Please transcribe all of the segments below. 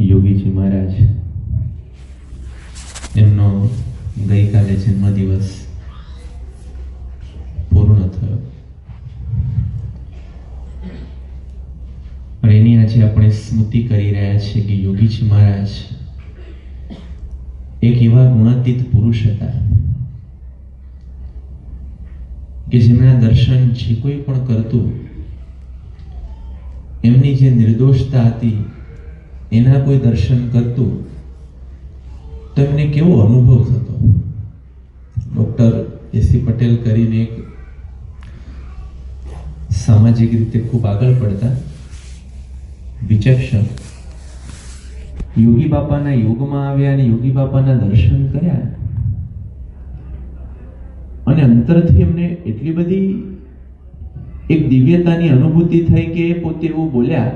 યોગીજી મહારાજ એમનો ગઈકાલે જન્મદિવસ પૂર્ણ થયો અને એની આજે આપણે સ્મૃતિ કરી રહ્યા છીએ કે યોગીજી મહારાજ એક એવા ગુણાતીત પુરુષ હતા કે જેમના દર્શન જે કોઈ પણ કરતું એમની જે નિર્દોષતા હતી એના કોઈ દર્શન કરતું તો એમને કેવો અનુભવ થતો. ડોક્ટર એસી પટેલ કરીને એક સામાજિક રીતે ખૂબ આગળ પડતા વિચક્ષણ યોગી બાપાના યોગમાં આવ્યા અને યોગી બાપાના દર્શન કર્યા અને અંતરથી એમને એટલી બધી એક દિવ્યતાની અનુભૂતિ થઈ કે પોતે એવું બોલ્યા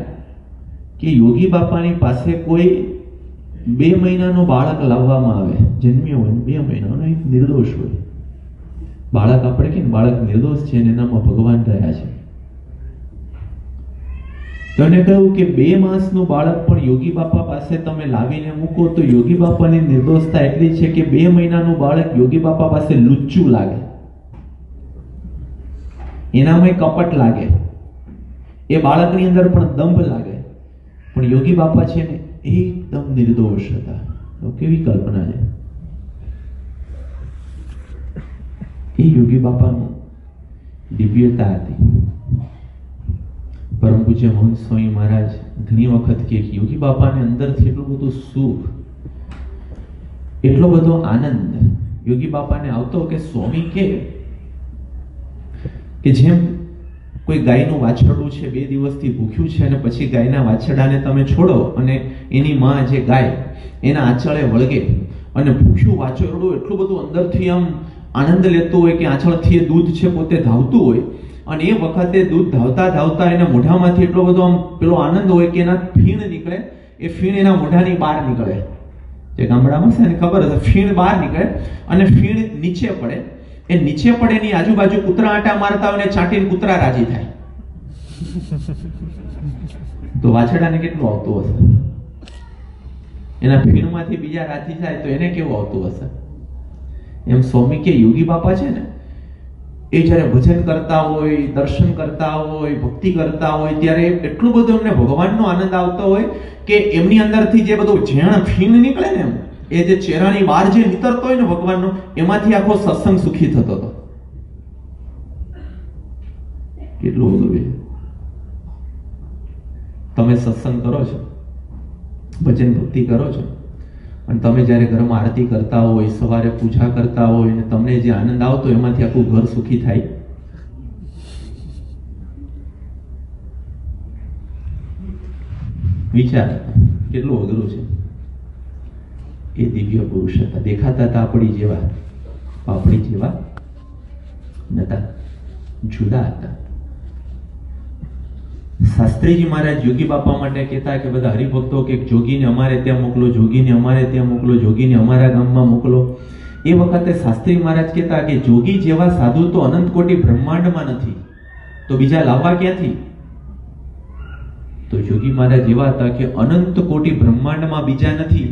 કે યોગી બાપાની પાસે કોઈ 2 મહિનાનો બાળક લાવવામાં આવે, જન્મ્યો હોય 2 મહિનાનો, એક નિર્દોષ હોય બાળક. આપણે કે બાળક નિર્દોષ છે અને એનામાં ભગવાન રહ્યા છે. તો એને કહ્યું કે 2 માસનું બાળક પણ યોગી બાપા પાસે તમે લાવીને મૂકો તો યોગી બાપાની નિર્દોષતા એટલી છે કે 2 મહિનાનું બાળક યોગી બાપા પાસે લુચ્ચું લાગે, એનામાં કપટ લાગે, એ બાળકની અંદર પણ દંભ લાગે. પણ યોગી બાપા છે ને એકદમ નિર્દોષ હતા. તો કેવી કલ્પના છે એ યોગી બાપાનું દિવ્યતા હતી. પરમ પૂજ્ય મહંત સ્વામી મહારાજ ઘણી વખત કે યોગી બાપાને અંદરથી એટલું બધું સુખ, એટલો બધો આનંદ યોગી બાપાને આવતો કે સ્વામી કે જેમ કોઈ ગાયનું વાછરડું છે 2 દિવસથી ભૂખ્યું છે અને પછી ગાયના વાછરડાને તમે છોડો અને એની માં જે ગાય એના આંચળે વળગે અને ભૂખ્યું વાછરડું એટલું બધું અંદરથી આમ આનંદ લેતું હોય કે આંચળથી એ દૂધ છે પોતે ધાવતું હોય અને એ વખતે દૂધ ધાવતા ધાવતા એના મોઢામાંથી એટલો બધો આમ પેલો આનંદ હોય કે એના ફીણ નીકળે, એ ફીણ એના મોઢાની બહાર નીકળે. જે ગામડામાં છે ને ખબર હશે, ફીણ બહાર નીકળે અને ફીણ નીચે પડે. એ નીચે પડે એની આજુબાજુ કૂતરા આંટા મારતા હોય ને ચાટીને કૂતરા રાજી થાય. તો વાછરડાને કેટલું આવતું હશે? એના ફીણમાંથી બીજા રાજી થાય તો એને કેવું આવતું હશે? એમ સ્વામી કે યોગી બાપા છે ને એ જ્યારે ભજન કરતા હોય, દર્શન કરતા હોય, ભક્તિ કરતા હોય ત્યારે એટલું બધું એમને ભગવાનનો આનંદ આવતો હોય કે એમની અંદરથી જે બધું ઝેણ ફીણ નીકળે ને એમ એ જે ચહેરાની બહાર જે નીતરતો હોય ને ભગવાનનો, એમાંથી આખો સત્સંગ સુખી થતો હતો. કેટલું બધું છે. તમે સત્સંગ કરો છો, ભજન ભક્તિ કરો છો અને તમે જ્યારે ઘરમાં આરતી કરતા હોય, સવારે પૂજા કરતા હોય અને તમને જે આનંદ આવતો એમાંથી આખું ઘર સુખી થાય. વિચાર કેટલું અઘરું છે. એ દિવ્ય પુરુષ હતા. દેખાતા હતા આપણી જેવા નતા, જુદા હતા. શાસ્ત્રીજી મહારાજ યોગી બાપા માટે કહેતા કે બધા હરિભક્તો કે જોગીને અમારે ત્યાં મોકલો, જોગીને અમારે ત્યાં મોકલો, જોગીને અમારા ગામમાં મોકલો. એ વખતે શાસ્ત્રી મહારાજ કહેતા કે જોગી જેવા સાધુ તો અનંત કોટી બ્રહ્માંડમાં નથી, તો બીજા લાવવા ક્યાંથી? તો યોગી મહારાજ એવા હતા કે અનંત કોટી બ્રહ્માંડમાં બીજા નથી,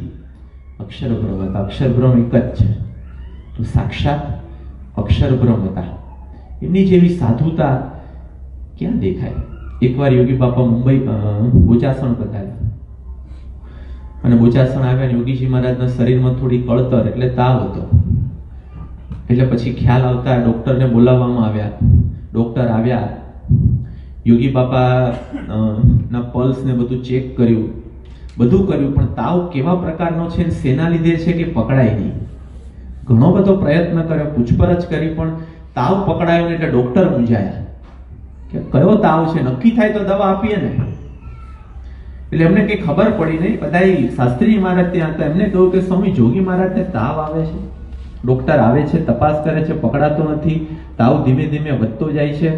અક્ષર બ્રહ્મ હતા. અક્ષર બ્રહ્મ એક જ છે, તો સાક્ષાત અક્ષર બ્રહ્મ હતા. એમની જેવી સાધુતા ક્યાં દેખાય? એકવાર યોગી બાપા મુંબઈ બોચાસણ પધાર્યા અને બોચાસણ આવ્યા. યોગીજી મહારાજના શરીરમાં થોડી કળતર એટલે તાવ હતો. એટલે પછી ખ્યાલ આવતા ડોક્ટરને બોલાવવામાં આવ્યા. ડોક્ટર આવ્યા, યોગી બાપા ના પલ્સ ને બધું ચેક કર્યું, બધું કર્યું, પણ તાવ કેવા પ્રકારનો છે, શેના લીધે છે કે પકડાય નહીં. ઘણો બધો પ્રયત્ન કર્યો, પૂછપરછ કરી, પણ તાવ પકડાયો ને એટલે ડોક્ટર મૂંઝાયા કે કયો તાવ છે, નક્કી થાય તો દવા આપીએ ને. એટલે એમને કઈ ખબર પડી નહીં. બધા શાસ્ત્રીજી મહારાજ ત્યાં હતા, એમને કહ્યું કે સ્વામી જોગી મહારાજને તાવ આવે છે, ડોક્ટર આવે છે, તપાસ કરે છે, પકડાતો નથી, તાવ ધીમે ધીમે વધતો જાય છે,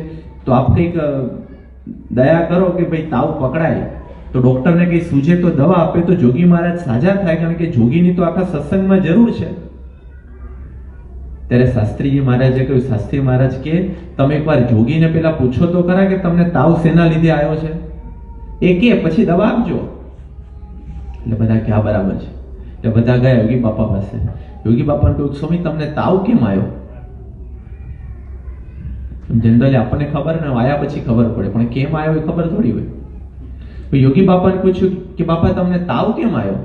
તો આપ કંઈક દયા કરો કે ભાઈ તાવ પકડાય તો ડોક્ટરને કઈ સૂજે તો દવા આપે તો જોગી મહારાજ સાજા થાય, કારણ કે જોગીની તો આખા સત્સંગમાં જરૂર છે. ત્યારે શાસ્ત્રીજી મહારાજે કહ્યું, શાસ્ત્રી મહારાજ કે તમે એકવાર જોગીને પેલા પૂછો તો ખરા કે તમને તાવ શેના લીધે આવ્યો છે, એ કે પછી દવા આપજો. એટલે બધા કે આ બરાબર છે. એટલે બધા ગયા યોગી બાપા પાસે. યોગી બાપાને કહ્યું, સ્વામી તમને તાવ કેમ આવ્યો? જનરલી આપણને ખબર ને આયા પછી ખબર પડે, પણ કેમ આવ્યો એ ખબર થોડી હોય. યોગી બાપાને પૂછ્યું કે બાપા તમને તાવ કેમ આવ્યો?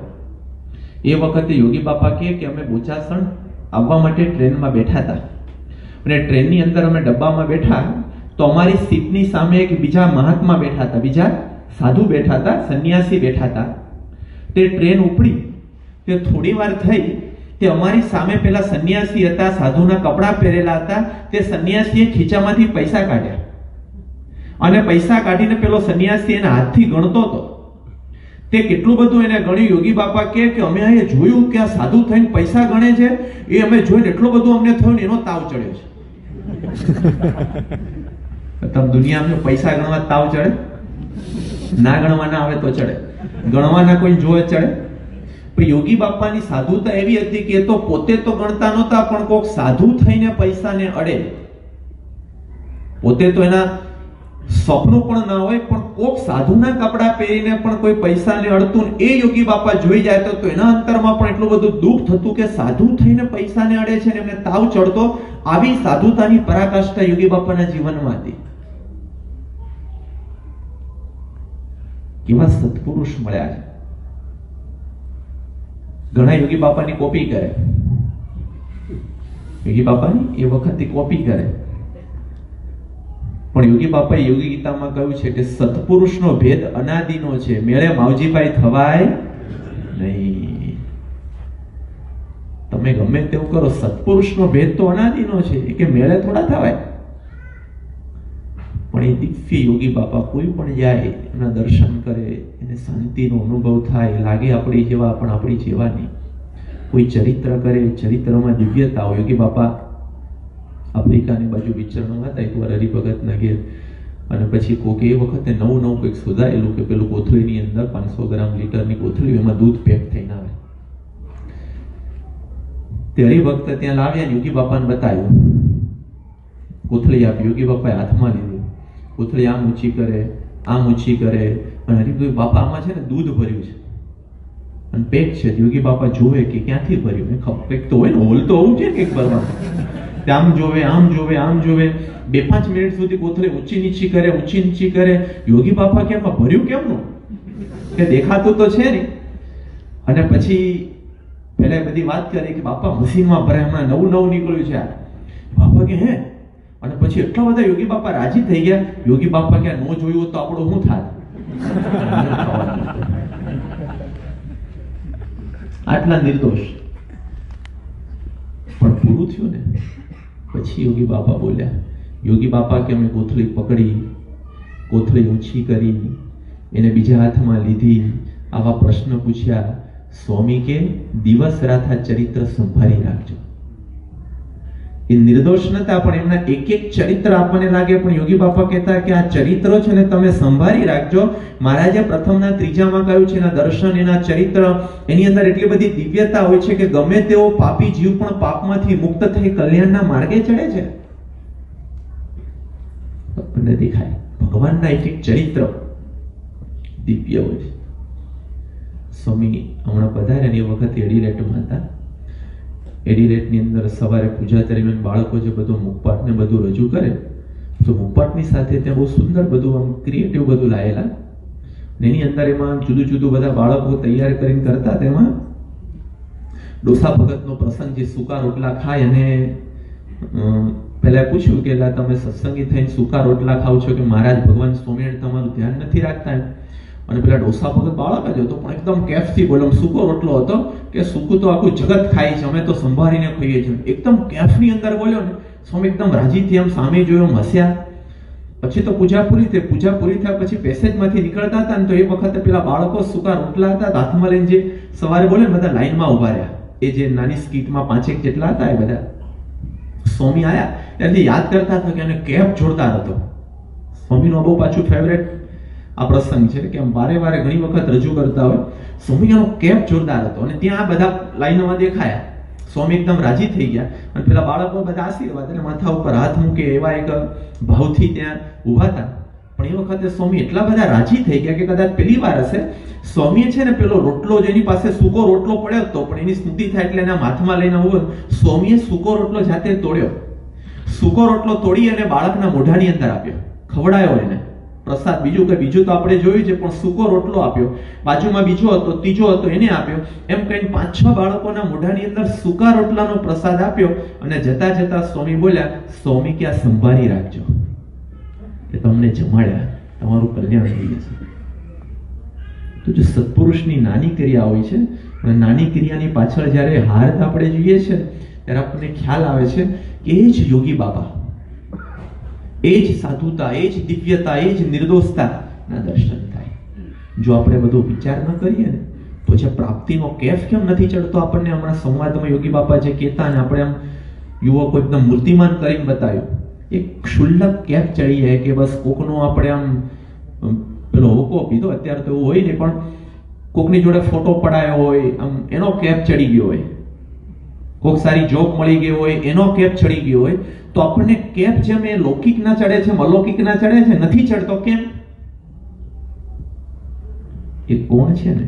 એ વખતે યોગી બાપા કે અમે બોચાસણ આવવા માટે ટ્રેનમાં બેઠા હતા અને ટ્રેનની અંદર અમે ડબ્બામાં બેઠા તો અમારી સીટની સામે એક બીજા મહાત્મા બેઠા હતા, બીજા સાધુ બેઠા હતા, સંન્યાસી બેઠા હતા. તે ટ્રેન ઉપડી તે થોડી વાર થઈ તે અમારી સામે પેલા સંન્યાસી હતા, સાધુના કપડા પહેરેલા હતા, તે સંન્યાસીએ ખીચામાંથી પૈસા કાઢ્યા અને પૈસા કાઢીને પેલો સંન્યાસી એના હાથથી ગણતો હતો. તે કેટલું બધું એને ગણ્યું. યોગી બાપા કે અમે અહીંયા જોયું કે આ સાધુ થઈને પૈસા ગણે છે, એ અમે જોઈને એટલું બધું અમને થયું ને એનો તાવ ચડ્યો છે. તમે દુનિયામાં પૈસા ગણવા તાવ ચડે? ના ગણવાના આવે તો ચડે, ગણવાના કોઈ જોવે ચડે? પણ યોગી બાપાની સાધુતા એવી હતી કે એ તો પોતે તો ગણતા નહોતા, પણ કોઈક સાધુ થઈને પૈસાને અડે. પોતે તો એના સ્વપ્ન પણ ના હોય, પણ કોક સાધુના કપડા પહેરીને પણ કોઈ પૈસાને અડતું એ યોગી બાપા જોઈ જાય તો એના અંતરમાં પણ એટલું બધું દુઃખ થતું કે સાધુ થઈને પૈસાને અડે છે ને એમને તાવ ચડતો. આવી સાધુતાની પરાકાષ્ઠા યોગી બાપાના જીવનમાં હતી. કેવા સત્પુરુષ મળ્યા છે. ઘણા યોગી બાપાની કોપી કરે, યોગી બાપાની એ વખતે કોપી કરે, પણ યોગી બાપાએ યોગી ગીતામાં કહ્યું છે કે સત્પુરુષનો ભેદ અનાદિનો છે, મેળે માવજીભાઈ થવાય નહીં. તમે ગમે તેવું કરો, સત્પુરુષનો ભેદ તો અનાદિનો છે, કે મેળે થોડા થવાય. પણ એ દિવ્ય યોગી બાપા કોઈ પણ જાય એના દર્શન કરે, એને શાંતિનો અનુભવ થાય, લાગે આપણી જેવા પણ આપણી જેવા નહીં. કોઈ ચરિત્ર કરે, ચરિત્રમાં દિવ્યતા હોય. યોગી બાપા આફ્રિકાની બાજુ વિચરણ હતા એકવાર હરિભગતના ઘેર, અને પછી કોક એ વખતે નવું કંઈક શોધાયેલું કે પેલું કોથળીની અંદર 500 ગ્રામ લીટરની કોથળી, એમાં દૂધ પેક થઈને આવે. તે હરિભક્ત ત્યાં લાવ્યા, યોગી બાપાને બતાવ્યું, કોથળી આપી. યોગી બાપાએ હાથમાં લીધી કોથળી, આમ ઊંચી કરે, આમ ઊંચી કરે, અને હરિભક્ત બાપા આમાં છે ને દૂધ ભર્યું છે અને પેક છે. યોગી બાપા જોવે કે ક્યાંથી ભર્યું, કંઈક તો હોય ને, હોલ તો હોવું છે ને કંઈક ભરવાનું. આમ જોવે, આમ જોવે, આમ જોવે, 2-5 મિનિટ સુધી કોથળી ઊંચી નીચી કરે, ઊંચી નીચી કરે. યોગી બાપા કે આમાં ભર્યું કેમનું, કે દેખાતું તો છે ને. અને પછી પેલા બધી વાત કરી કે બાપા મશીનમાં ભરે, હમણાં નવું નીકળ્યું છે. બાપા કે હે? અને પછી એટલા બધા યોગી બાપા રાજી થઈ ગયા. યોગી બાપા કે નો જોયું તો આપણું શું થાય? આટલા નિર્દોષ. પણ પૂરું થયું ને પછી યોગી બાપા બોલ્યા. યોગી બાપા કે અમે કોથળી પકડી, કોથળી ઊંચી કરી, એને બીજા હાથમાં લીધી, આવા પ્રશ્ન પૂછ્યા. સ્વામી કે દિવસ રાત આ ચરિત્ર સંભાળી રાખજો. એ નિર્દોષ નતા, પણ એમના એક ચરિત્ર આપણને લાગે, પણ યોગી બાપા કહેતા કે આ ચરિત્રો છે ને તમે સંભાળી રાખજો. મહારાજે પ્રથમના ત્રીજામાં કહ્યું છે, એના દર્શન, એના ચરિત્ર, એની અંદર એટલી બધી દિવ્યતા હોય છે કે ગમે તેવો પાપી જીવ પણ પાપમાંથી મુક્ત થઈ કલ્યાણના માર્ગે ચડે છે. આપણને દેખાય ભગવાનના એક ચરિત્ર દિવ્ય હોય છે. સ્વામી હમણાં પધાર્યા એ વખતે એડિલેટમાં હતા. એડિલેટની અંદર સવારે પૂજા દરમિયાન બાળકો જે બધું મુખપાઠ ને બધું રજૂ કરે, તો મુખપાઠની સાથે ત્યાં બહુ સુંદર બધું આમ ક્રિએટિવ બધું લાયેલા. એની અંદર એમાં જુદું જુદું બધા બાળકો તૈયાર કરીને કરતા. તેમાં ડોસા ભગતનો પ્રસંગ, જે સૂકા રોટલા ખાય, અને પહેલા પૂછ્યું કે તમે સત્સંગી થઈને સૂકા રોટલા ખાવ છો કે મહારાજ ભગવાન સ્વામિનારાયણ તમારું ધ્યાન નથી રાખતા? અને પેલા ડોસા ભગત બાળક જ હતો, પણ એકદમ કેફથી બોલો. સૂકો રોટલો હતો કે સૂકું તો આખું જગત ખાય છે, અમે તો સંભાળીને ખાઈએ છીએ. એકદમ કેફની અંદર બોલ્યો ને. સ્વામી એકદમ રાજીથી આમ સામે જોયો, હસ્યા. પછી તો પૂજા પૂરી થઈ. પૂજા પૂરી થયા પછી પેસેજમાંથી નીકળતા હતા ને તો એ વખતે પેલા બાળકો સૂકા રોટલા હતા હાથમાં લઈને, જે સવારે બોલે બધા લાઈનમાં ઉભા રહ્યા. એ જે નાની સ્કીટમાં 5 જેટલા હતા એ બધા સ્વામી આયા એટલે યાદ કરતા હતા કે એને કેપ જોરદાર હતો. સ્વામીનો બહુ પાછું ફેવરેટ આ પ્રસંગ છે કે આમ વારે વારે ઘણી વખત રજૂ કરતા હોય. સ્વામીનો કેપ જોરદાર હતો અને ત્યાં આ બધા લાઈનોમાં દેખાયા. સ્વામી એકદમ રાજી થઈ ગયા અને પેલા બાળકો બધા આશીર્વાદ અને માથા ઉપર હાથ મૂકે એવા એક ભાવથી ત્યાં ઊભા હતા. પણ એ વખતે સ્વામી એટલા બધા રાજી થઈ ગયા કે કદાચ પહેલી વાર હશે સ્વામીએ છે ને પેલો રોટલો જેની પાસે સૂકો રોટલો પડ્યો હતો પણ એની સ્મૃતિ થાય એટલે એના હાથમાં લઈને આવું, સ્વામીએ સૂકો રોટલો જાતે તોડ્યો. સૂકો રોટલો તોડી અને બાળકના મોઢાની અંદર આપ્યો, ખવડાયો એને પ્રસાદ. બીજું તો આપણે જોયું છે પણ સૂકો રોટલો આપ્યો. બાજુમાં બીજો હતો, ત્રીજો હતો, એને આપ્યો. એમ કહીને 5-6 બાળકોના મોઢાની અંદર સૂકા રોટલાનો પ્રસાદ આપ્યો અને જતા જતા સ્વામી બોલ્યા, સ્વામી કે આ સંભાળી રાખજો કે તમને જમાડ્યા, તમારું કલ્યાણ થઈ જશે. તો જો સત્પુરુષની નાની ક્રિયા હોય છે અને નાની ક્રિયાની પાછળ જ્યારે હાર્દ આપણે જોઈએ છે ત્યારે આપણને ખ્યાલ આવે છે કે એ જ યોગી બાબા, એ જ સાધુતા, એ જ દિવ્યતા, એ જ નિર્દોષતા ના દર્શન થાય. જો આપણે બધો વિચાર ન કરીએ ને તો જે પ્રાપ્તિનો કેફ કેમ નથી ચડતો આપણને. હમણાં સંવાદમાં યોગી બાપા જે કહેતા ને આપણે આમ યુવકો એકદમ મૂર્તિમાન કરીને બતાવ્યું, એક ક્ષુલ્લક કેફ ચડી જાય કે બસ કોકનો આપણે આમ પેલો હોકો પીધો, અત્યારે તો એવું હોય ને, પણ કોકની જોડે ફોટો પડાયો હોય આમ એનો કેફ ચડી ગયો હોય, કોક સારી જોબ મળી ગઈ હોય એનો કેફ ચડી ગયો હોય, તો આપણને કેફ જેમ એ લૌકિક ના ચડે છે, અલૌકિક ના ચડે છે, નથી ચડતો. કેમ? એ કોણ છે ને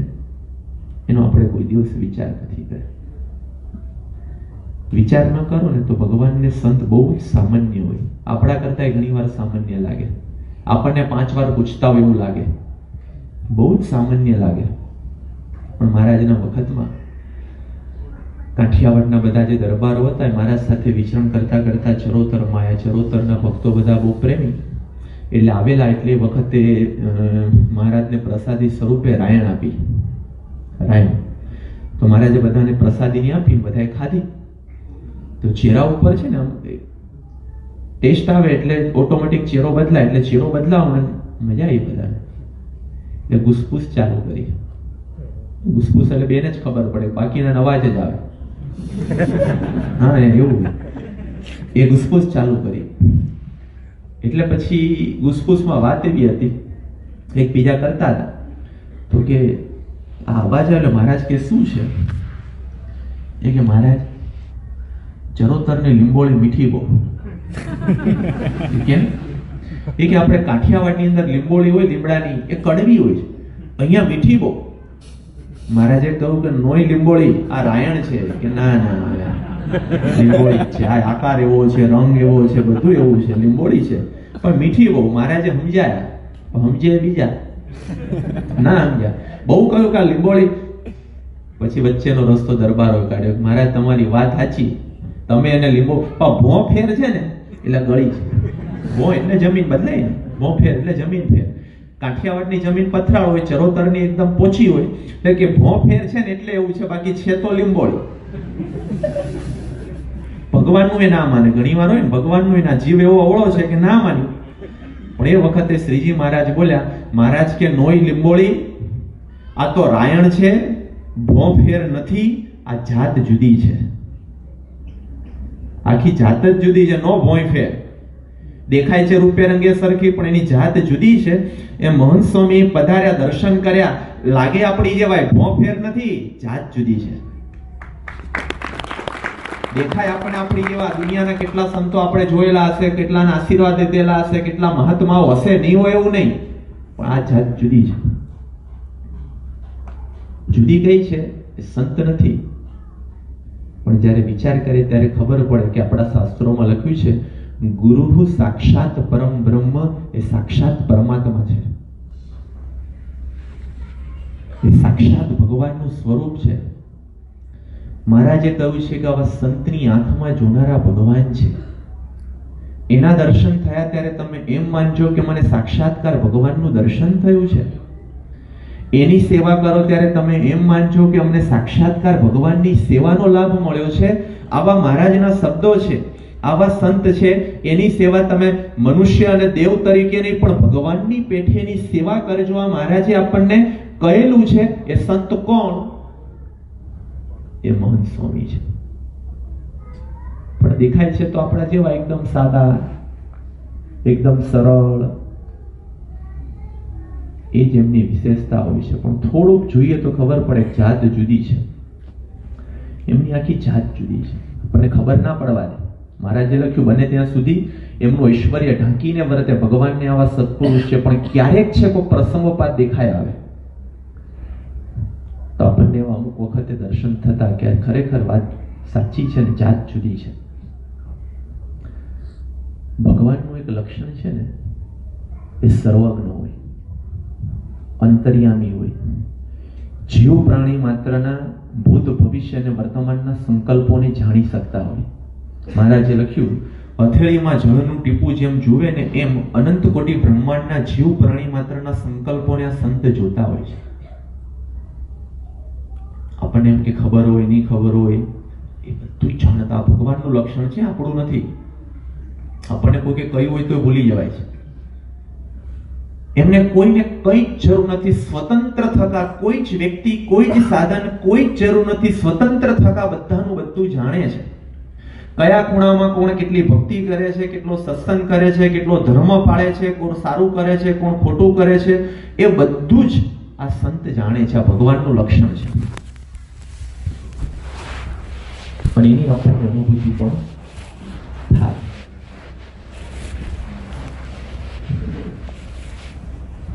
એનો આપણે કોઈ દિવસ વિચાર નથી કર્યો. વિચાર ન કરો ને તો ભગવાનને સંત બહુ જ સામાન્ય હોય, આપણા કરતા ઘણી વાર સામાન્ય લાગે. આપણને 5 વાર પૂછતા હોય એવું લાગે, બહુ જ સામાન્ય લાગે. પણ મહારાજના વખતમાં કાઠિયાવાડના બધા જે દરબારો હતા મહારાજ સાથે વિચરણ કરતા કરતા ચરોતરમાં આવ્યા. ચરોતરના ભક્તો બધા બહુ પ્રેમી એટલે આવેલા. એટલે વખતે મહારાજને પ્રસાદી સ્વરૂપે રાયણ આપી. રાયણ તો મહારાજે બધાને પ્રસાદીની આપી, બધાએ ખાધી. તો ચહેરા ઉપર છે ને ટેસ્ટ આવે એટલે ઓટોમેટિક ચહેરો બદલાય, એટલે ચહેરો બદલાવ ને મજા આવી બધાને. એટલે ગુસપુસ ચાલુ કરી. ગુસપુસ એટલે બેને જ ખબર પડે, બાકીના અવાજ જ આવે. હા એવું એ ગુસપુસ ચાલુ કરી. એટલે પછી ગુસપુસમાં વાત એવી હતી, એક બીજા કરતા હતા તો કે આ અવાજ એટલે મહારાજ કે શું છે? એ કે મહારાજ ચરોતરની લીંબોળી મીઠી બહુ. કેમ? એ કે આપણે કાઠિયાવાડની અંદર લીંબોળી હોય લીમડાની એ કડવી હોય છે, અહીંયા મીઠી બહુ. મહારાજે કહ્યું કે નોય લીંબોળી આ રાયણ છે. કે ના ના લીંબોળી છે, આ આકાર એવો છે, રંગ એવો છે, બધું એવું છે, લીંબોળી છે પણ મીઠી બહુ. મહારાજે સમજાયા, સમજે બીજા ના સમજ્યા. બહુ કહ્યું કે આ લીંબોળી. પછી વચ્ચેનો રસ્તો દરબારો કાઢ્યો, મહારાજ તમારી વાત સાચી, તમે એને લીંબો ભો ફેર છે ને એટલે ગળી છે. ભો એટલે જમીન બદલાય ને, ભો ફેર એટલે જમીન ફેર. કાઠિયાવાડની જમીન પથરાળ હોય, ચરોતરની એકદમ પોચી હોય, એટલે કે ભો ફેર છે ને એટલે એવું છે, બાકી છે તો લીંબોળી. ભગવાનનું એ ના માને. ઘણી વાર હોય ને ભગવાનનું એના જીવ એવો અવળો છે કે ના માન્યું. પણ એ વખતે શ્રીજી મહારાજ બોલ્યા, મહારાજ કે નોય લીંબોળી, આ તો રાયણ છે, ભો ફેર નથી, આ જાત જુદી છે. આખી જાત જ જુદી છે, નો ભોય ફેર. દેખાય છે રૂપે રંગે સરખી પણ એની જાત જુદી છે. એ મહંત સ્વામી પધાર્યા, દર્શન કર્યા, લાગે આપણી જેવાય, ભો ફેર નથી, જાત જુદી છે. દેખાય આપણે આપણી જેવા, દુનિયાના કેટલા સંતો આપણે જોયેલા હશે, કેટલાના આશીર્વાદ દીધેલા હશે, કેટલા મહાત્માઓ હશે, નહીં હોય એવું નહીં, પણ આ જાત જુદી છે. જુદી કઈ છે? એ સંત નથી. પણ જ્યારે વિચાર કરે ત્યારે ખબર પડે કે આપણા શાસ્ત્રોમાં લખ્યું છે ગુરુ સાક્ષાત પરમ બ્રહ્મ, એ સાક્ષાત પરમાત્મા છે, એ સાક્ષાત ભગવાનનું સ્વરૂપ છે. મહારાજે કહ્યું છે કે આવા સંતની આંખમાં જોનારા ભગવાન છે. એના દર્શન થયા ત્યારે તમે એમ માનજો કે મને સાક્ષાત્કાર ભગવાનનું દર્શન થયું છે. એની સેવા કરો ત્યારે તમે એમ માનજો કે અમને સાક્ષાત્કાર ભગવાનની સેવાનો લાભ મળ્યો છે. આવા મહારાજના શબ્દો છે આવા સંત છે એની સેવા તમે મનુષ્ય અને દેવ તરીકે નહીં પણ ભગવાનની પેઠેની સેવા કરજો. આ મહારાજે આપણને કહેલું છે. એ સંત કોણ? એ મહંત સ્વામી છે. પણ દેખાય છે તો આપણા જેવા એકદમ સાદા, એકદમ સરળ. એ જ એમની વિશેષતા હોય છે. પણ થોડુંક જોઈએ તો ખબર પડે જાત જુદી છે. એમની આખી જાત જુદી છે. આપણને ખબર ના પડવા દે. મહારાજે લખ્યું બને ત્યાં સુધી એમનું ઐશ્વર્ય ઢાંકીને વર્તે. ભગવાનને આવા સત્પુરુષ છે પણ ક્યારેક છે કોઈ પ્રસંગોપાત દેખાય આવે તો આપણને એવા અમુક વખતે દર્શન થતા કે ખરેખર વાત સાચી છે ને જાત જુદી છે. ભગવાનનું એક લક્ષણ છે ને, એ સર્વજ્ઞ હોય, અંતર્યામી હોય. જીવ પ્રાણી માત્રના ભૂત ભવિષ્ય અને વર્તમાનના સંકલ્પોને જાણી શકતા હોય. મહારાજે લખ્યું હથેળીમાં જળનું ટીપું જેમ જુએ ને એમ અનંત કોટી બ્રહ્માંડના જીવ પ્રાણી માત્રના સંકલ્પોને આ સંત જોતા હોય છે. આપણને એમ કે ખબર હોય નહીં ખબર હોય એ બધું જાણતા ભગવાનનું લક્ષણ છે, આપણું નથી. આપણને કોઈ કે કહ્યું હોય તો ભૂલી જવાય છે. એમને કોઈને કઈ જ જરૂર નથી. સ્વતંત્ર થતા કોઈ જ વ્યક્તિ, કોઈ જ સાધન, કોઈ જ જરૂર નથી. સ્વતંત્ર થતા બધાનું બધું જાણે છે. કયા ખૂણામાં કોણ કેટલી ભક્તિ કરે છે, કેટલો સત્સંગ કરે છે, કેટલો ધર્મ પાળે છે, કોણ સારું કરે છે, કોણ ખોટું કરે છે, એ બધું જ આ સંત જાણે છે. આ ભગવાનનું લક્ષણ છે. પણ એની આપણને અનુભૂતિ પણ થાય.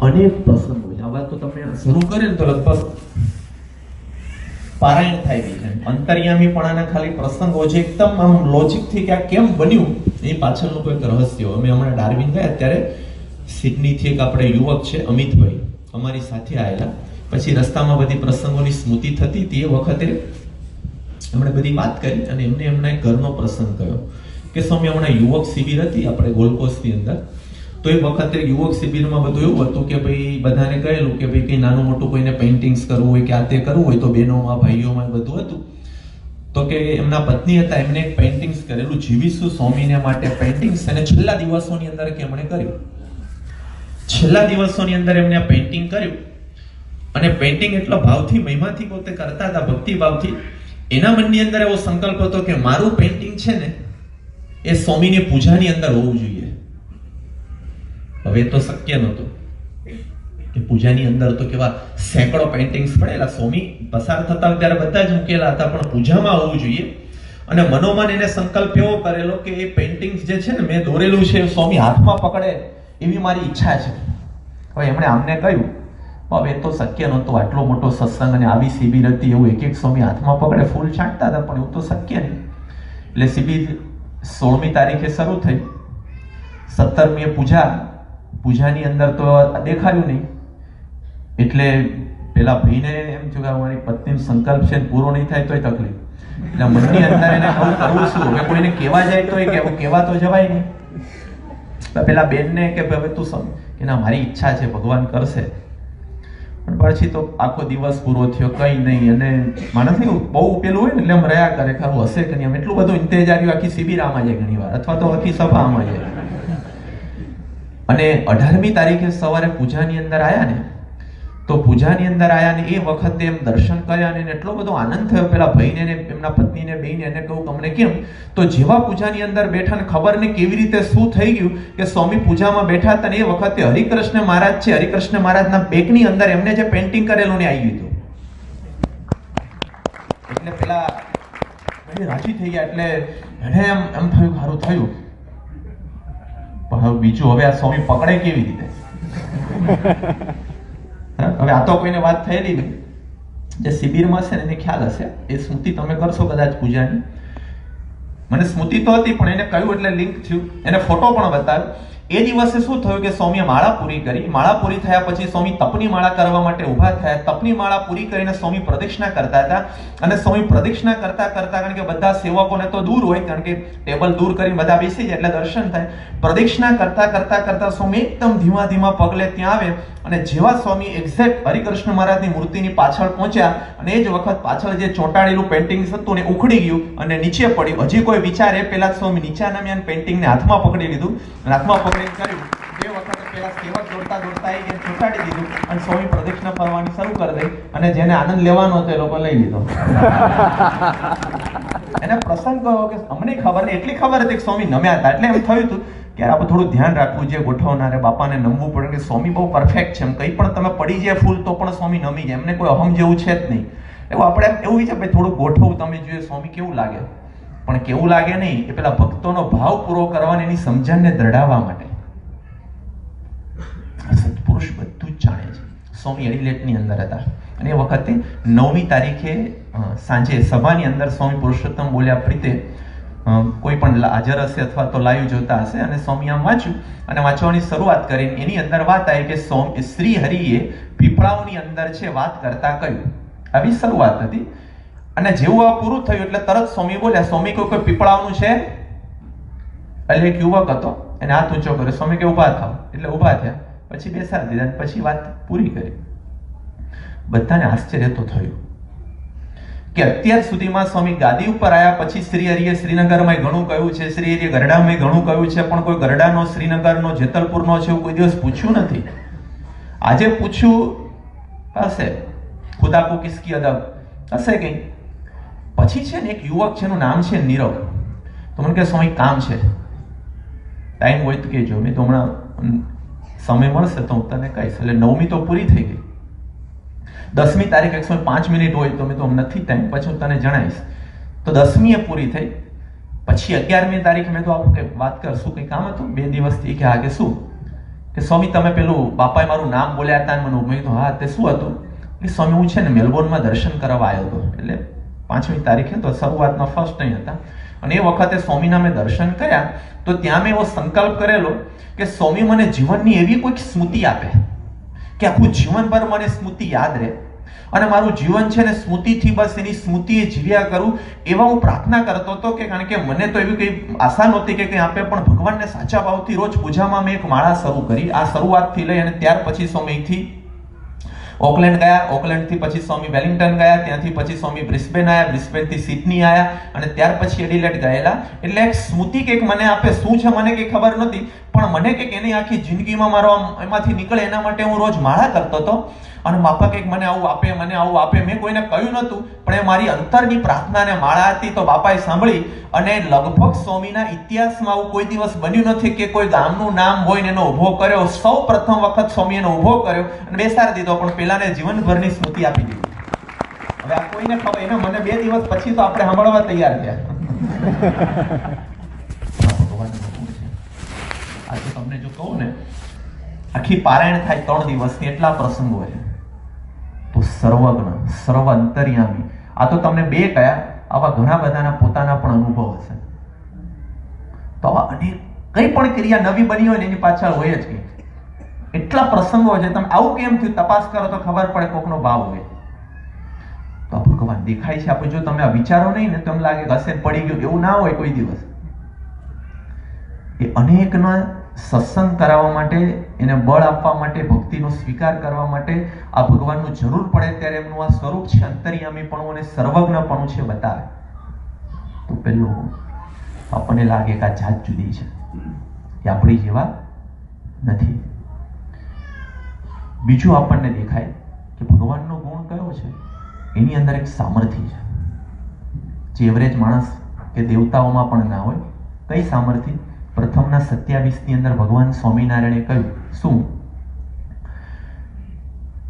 અનેક પ્રસંગો છે. આ વાત તો તમે શરૂ કરે ને તો લગભગ પારાયણ થાય છે. અંતર્યામીપણાના ખાલી પ્રસંગો છે, એકદમ આમ લોજિક થી કે આ કેમ બન્યું એ પાછળનું કોઈ રહસ્ય. અમે હમણાં ડાર્વિન ગયા ત્યારે સિડની થી એક આપણે યુવક છે અમિતભાઈ અમારી સાથે આવેલા. પછી રસ્તામાં બધી પ્રસંગોની સ્મૃતિ થતી હતી. એ વખતે એમણે બધી વાત કરી અને એમના એક ઘરનો પ્રસંગ કયો કે સ્વામી હમણાં યુવક શિબિર હતી આપણે ગોલકોસ્ટની અંદર. તો એ વખતે યુવક શિબિરમાં બધું એવું હતું કે ભાઈ બધાને કહેલું કે ભાઈ કંઈ નાનું મોટું કોઈને પેઇન્ટિંગ્સ કરવું હોય કે આ તે કરવું હોય તો બહેનોમાં ભાઈઓમાં બધું હતું. તો કે એમના પત્ની હતા, એમને એક પેઇન્ટિંગ્સ કરેલું જીવીશું સ્વામીને માટે પેઇન્ટિંગ્સ. અને છેલ્લા દિવસોની અંદર કે એમણે કર્યું. છેલ્લા દિવસોની અંદર એમને આ પેઇન્ટિંગ કર્યું અને પેઇન્ટિંગ એટલો ભાવથી મહિમાથી પોતે કરતા હતા, ભક્તિ ભાવથી. એના મનની અંદર એવો સંકલ્પ હતો કે મારું પેઇન્ટિંગ છે ને એ સ્વામીની પૂજાની અંદર હોવું જોઈએ. હવે તો શક્ય નહોતું કે પૂજાની અંદર તો કેવા સેંકડો પેઇન્ટિંગ્સ પડેલા, સ્વામી પસાર થતા ત્યારે બધા જ મૂકેલા હતા, પણ પૂજામાં હોવું જોઈએ. અને મનોમન એને સંકલ્પ એવો કરેલો કે એ પેઇન્ટિંગ્સ જે છે ને મેં દોરેલું છે સ્વામી હાથમાં પકડે એવી મારી ઈચ્છા છે. હવે એમણે આમને કહ્યું હવે એ તો શક્ય નહોતું. આટલો મોટો સત્સંગ અને આવી શિબિર હતી, એવું એક એક સ્વામી હાથમાં પકડે ફૂલ છાંટતા હતા, પણ એવું તો શક્ય નહીં. એટલે શિબિર 16મી તારીખે શરૂ થઈ. 17મીએ પૂજાની અંદર તો દેખાયું નહીં. એટલે પેલા ભાઈને એમ થયું કે મારી પત્નીનો સંકલ્પ છે પૂરો નહીં થાય તોય તકલીફ. એટલે મનની અંદર એને કરવું શું? હવે કોઈને કહેવા જાય તો કહેવા તો જવાય નહીં. પેલા બેનને કે હવે તું કે ના મારી ઈચ્છા છે, ભગવાન કરશે. પણ પછી તો આખો દિવસ પૂરો થયો, કઈ નહીં. અને માણસ બહુ પેલું હોય ને એટલે એમ રહ્યા કરે ખરું હશે કે નહીં. એટલું બધું ઇંતેજારીઓ આખી શિબિર આમાં જાય ઘણી વાર, અથવા તો આખી સભા આમાં જાય. અને 18મી તારીખે સવારે પૂજાની અંદર આયા ને તો પૂજાની અંદર આયા ને એ વખતે એમ દર્શન કર્યા અને એટલો બધો આનંદ થયો. પેલા ભાઈને ને એમના પત્નીને બેને એને કહું તમને કેમ? તો જેવા પૂજાની અંદર બેઠા ને ખબર ને કેવી રીતે શું થઈ ગયું કે સ્વામી પૂજામાં બેઠા હતા ને એ વખતે હરિકૃષ્ણ મહારાજ છે, હરિકૃષ્ણ મહારાજના બેગની અંદર એમને જે પેઇન્ટિંગ કરેલું ને આવી ગયું. એટલે પેલા રાજી થઈ ગયા. એટલે એને એમ થયું સારું થયું. પણ બીજું હવે આ સ્વામી પકડે કેવી રીતે? હવે આ તો કોઈને વાત થયેલી નહીં. જે શિબિરમાં છે ને એને ખ્યાલ હશે. એ સ્મૃતિ તમે કરશો કદાચ પૂજાની. મને સ્મૃતિ તો હતી પણ એને કહ્યું એટલે લિંક થયું. એને ફોટો પણ બતાવ્યો. એ દિવસે શું થયું કે સ્વામીએ માળા પૂરી કરી. માળા પૂરી થયા પછી સ્વામી તપની માળા કરવા માટે ઊભા થયા. તપની માળા પૂરી કરીને સ્વામી પ્રદક્ષિણા કરતા હતા. અને સ્વામી પ્રદક્ષિણા કરતા કારણ કે બધા સેવકોને તો દૂર હોય, કારણ કે ટેબલ દૂર કરીને બધા બેસી જાય એટલે દર્શન થાય. પ્રદક્ષિણા કરતા સ્વામી એકદમ ધીમા પગલે ત્યાં આવે અને જેવા સ્વામી એક્ઝેક્ટ હરિકૃષ્ણ મહારાજની મૂર્તિની પાછળ પહોંચ્યા અને એ જ વખત પાછળ જે ચોંટાડેલું પેઇન્ટિંગ હતું ને ઉખડી ગયું અને નીચે પડ્યું. હજી કોઈ વિચારે પેલા સ્વામી નીચે નમ્યા પેઇન્ટિંગને હાથમાં પકડી લીધું અને હાથમાં પકડીને કર્યું. બે વખત પેલા સેવક દોડતા દોડતા આવી ગયા, ચોંટાડી દીધું અને સ્વામી પ્રદક્ષિણા ફરવાની શરૂ કરી દઈ અને જેને આનંદ લેવાનો હતો એ લોકો લઈ લીધો. એને પ્રસંગ કહ્યો કે અમને ખબર નહીં, એટલી ખબર હતી કે સ્વામી નમ્યા હતા. એટલે એમ થયું હતું કે આપણે થોડું ધ્યાન રાખવું જોઈએ, ગોઠવનારે બાપાને નમવું પડે કે સ્વામી બહુ પરફેક્ટ છે, એમ કંઈ પણ તમે પડી જાય ફૂલ તો પણ સ્વામી નમી જાય, એમને કોઈ અહમ જેવું છે જ નહીં. એવું આપણે એવું વિચાર ભાઈ થોડું ગોઠવું તમે જોઈએ સ્વામી કેવું લાગે, પણ કેવું લાગે નહીં એ પેલા ભક્તોનો ભાવ પૂરો કરવાની એની સમજણને દૃઢાવવા માટે. સત્પુરુષ બધું જ જાણે છે. સ્વામી એડિલેટની અંદર હતા અને એ વખતે 9મી તારીખે સાંજે સભાની અંદર સ્વામી પુરુષોત્તમ બોલ્યા પ્રીતે કોઈ પણ હાજર હશે અથવા તો લાઈવ જોતા હશે અને સ્વામી આમ વાંચ્યું અને વાંચવાની શરૂઆત કરીને એની અંદર વાત આવી કે શ્રી હરિએ પીપળાઓની અંદર છે વાત કરતા કહ્યું. આવી શરૂઆત હતી અને જેવું આ પૂરું થયું એટલે તરત સ્વામી બોલ્યા, સ્વામી કોઈ પીપળાઓનું છે? એટલે એક યુવક હતો એને હાથ ઊંચો કર્યો, સ્વામી કે ઊભા થાવ, એટલે ઊભા થયા, પછી બેસાડી દીધા, પછી વાત પૂરી કરી. બધાને આશ્ચર્ય તો થયું કે અત્યાર સુધીમાં સ્વામી ગાદી ઉપર આવ્યા પછી શ્રી હરિએ શ્રીનગરમાં ઘણું કહ્યું છે, શ્રી હરિએ ગરડામાં ઘણું કહ્યું છે, પણ કોઈ ગરડાનો, શ્રીનગરનો, જેતલપુરનો છે એવું કોઈ દિવસ પૂછ્યું નથી. આજે પૂછ્યું હશે, ખુદા કો કિસકી અદબ હશે કંઈ. પછી છે ને એક યુવક છે એનું નામ છે નીરવ. તો મને કહે સ્વામી કામ છે, ટાઈમ હોય તો કહેજો, મેં તો હમણાં સમય મળશે તો હું તને કહીશ. એટલે 9મી તો પૂરી થઈ ગઈ. 10મી તારીખ 105 મિનિટ હોય તો મેં તો નથી ટાઈમ, પછી હું તને જણાવીશ. તો 10મી એ પૂરી થઈ. પછી 11મી તારીખ મેં તો આપણે વાત કરશું, કંઈ કામ હતું 2 દિવસથી. કે હા કે શું? કે સ્વામી તમે પેલું બાપાએ મારું નામ બોલ્યા હતા ને મને મેં કીધું હા તે શું હતું? કે સ્વામી હું છે ને મેલબોર્નમાં દર્શન કરવા આવ્યો હતો. એટલે 5મી તારીખે તો શરૂઆતના ફર્સ્ટ ટાઈમ હતા અને એ વખતે સ્વામીના મેં દર્શન કર્યા તો ત્યાં મેં એવો સંકલ્પ કરેલો કે સ્વામી મને જીવનની એવી કોઈક સ્મૃતિ આપે કે આખું જીવનભર મને સ્મૃતિ યાદ રહે અને મારું જીવન છે ને સ્મૃતિથી બસ એની સ્મૃતિએ જીવ્યા કરું, એવા હું પ્રાર્થના કરતો હતો. કે કારણ કે મને તો એવી કંઈ આશા નહોતી કે કંઈ આપે, પણ ભગવાનને સાચા ભાવથી રોજ પૂજામાં મેં એક માળા શરૂ કરી. આ શરૂઆતથી લઈ અને ત્યાર પછી સ્વામીથી ઓકલેન્ડ ગયા, ઓકલેન્ડથી પછી સ્વામી વેલિંગ્ટન ગયા, ત્યાંથી પછી સ્વામી બ્રિસ્બેન આવ્યા, બ્રિસ્બેનથી સિડની આવ્યા અને ત્યાર પછી એડિલેડ ગયેલા. એટલે એક સ્મૃતિ કંઈક મને આપે, શું છે મને કંઈ ખબર નહોતી, પણ મને કંઈક એની આખી જિંદગીમાં મારો આમ એમાંથી નીકળે એના માટે હું રોજ માળા કરતો હતો અને બાપા કંઈક મને આવું આપે, મને આવું આપે. મેં કોઈને કહ્યું નહોતું, પણ એ મારી અંતરની પ્રાર્થના ને માળા હતી. તો બાપાએ સાંભળી અને લગભગ સ્વામીના ઇતિહાસમાં આવું કોઈ દિવસ બન્યું નથી કે કોઈ ગામનું નામ હોય ને એનો ઉભો કર્યો. સૌ પ્રથમ વખત સ્વામી એનો ઉભો કર્યો અને બેસાડી દીધો, પણ પેલાને જીવનભરની સ્મૃતિ આપી દીધી. હવે આ કોઈને ખબર, એને મને 2 દિવસ પછી તો આપણે સાંભળવા તૈયાર થયા. આજે તમને જો કહું ને આખી પારાયણ થાય 3 દિવસની, એટલા પ્રસંગો છે. તો સર્વજ્ઞ, સર્વ અંતર્યામી, આ તો તમને 2 કયા, આવા ઘણા બધાના પોતાના પણ અનુભવ હશે. તો આવા અનેક કંઈ પણ ક્રિયા નવી બની હોય ને એની પાછળ હોય જ કંઈ એટલા પ્રસંગો છે. તમે આવું કેમ થયું તપાસ કરો તો ખબર પડે કોકનો ભાવ હોય. તો ભગવાન દેખાય છે આપણે, જો તમે આ વિચારો નહીં ને તો એમ લાગે કે હશે પડી ગયું, એવું ના હોય કોઈ દિવસ. એ અનેકના સત્સંગ કરાવવા માટે, એને બળ આપવા માટે, ભક્તિનો સ્વીકાર કરવા માટે આ ભગવાનનું જરૂર પડે ત્યારે એમનું આ સ્વરૂપ છે અંતર્યામીપણું અને સર્વજ્ઞપણું છે બતાવે. તો પેલું આપણને લાગે કે આ જાત જુદી છે, એ આપણી જેવા નથી. બીજું આપણને દેખાય કે ભગવાનનો ગુણ કયો છે, એની અંદર એક સામર્થ્ય છે જે એવરેજ માણસ કે દેવતાઓમાં પણ ના હોય. કઈ સામર્થ્ય? પ્રથમના 27 અંદર ભગવાન સ્વામિનારાયણે કહ્યું શું?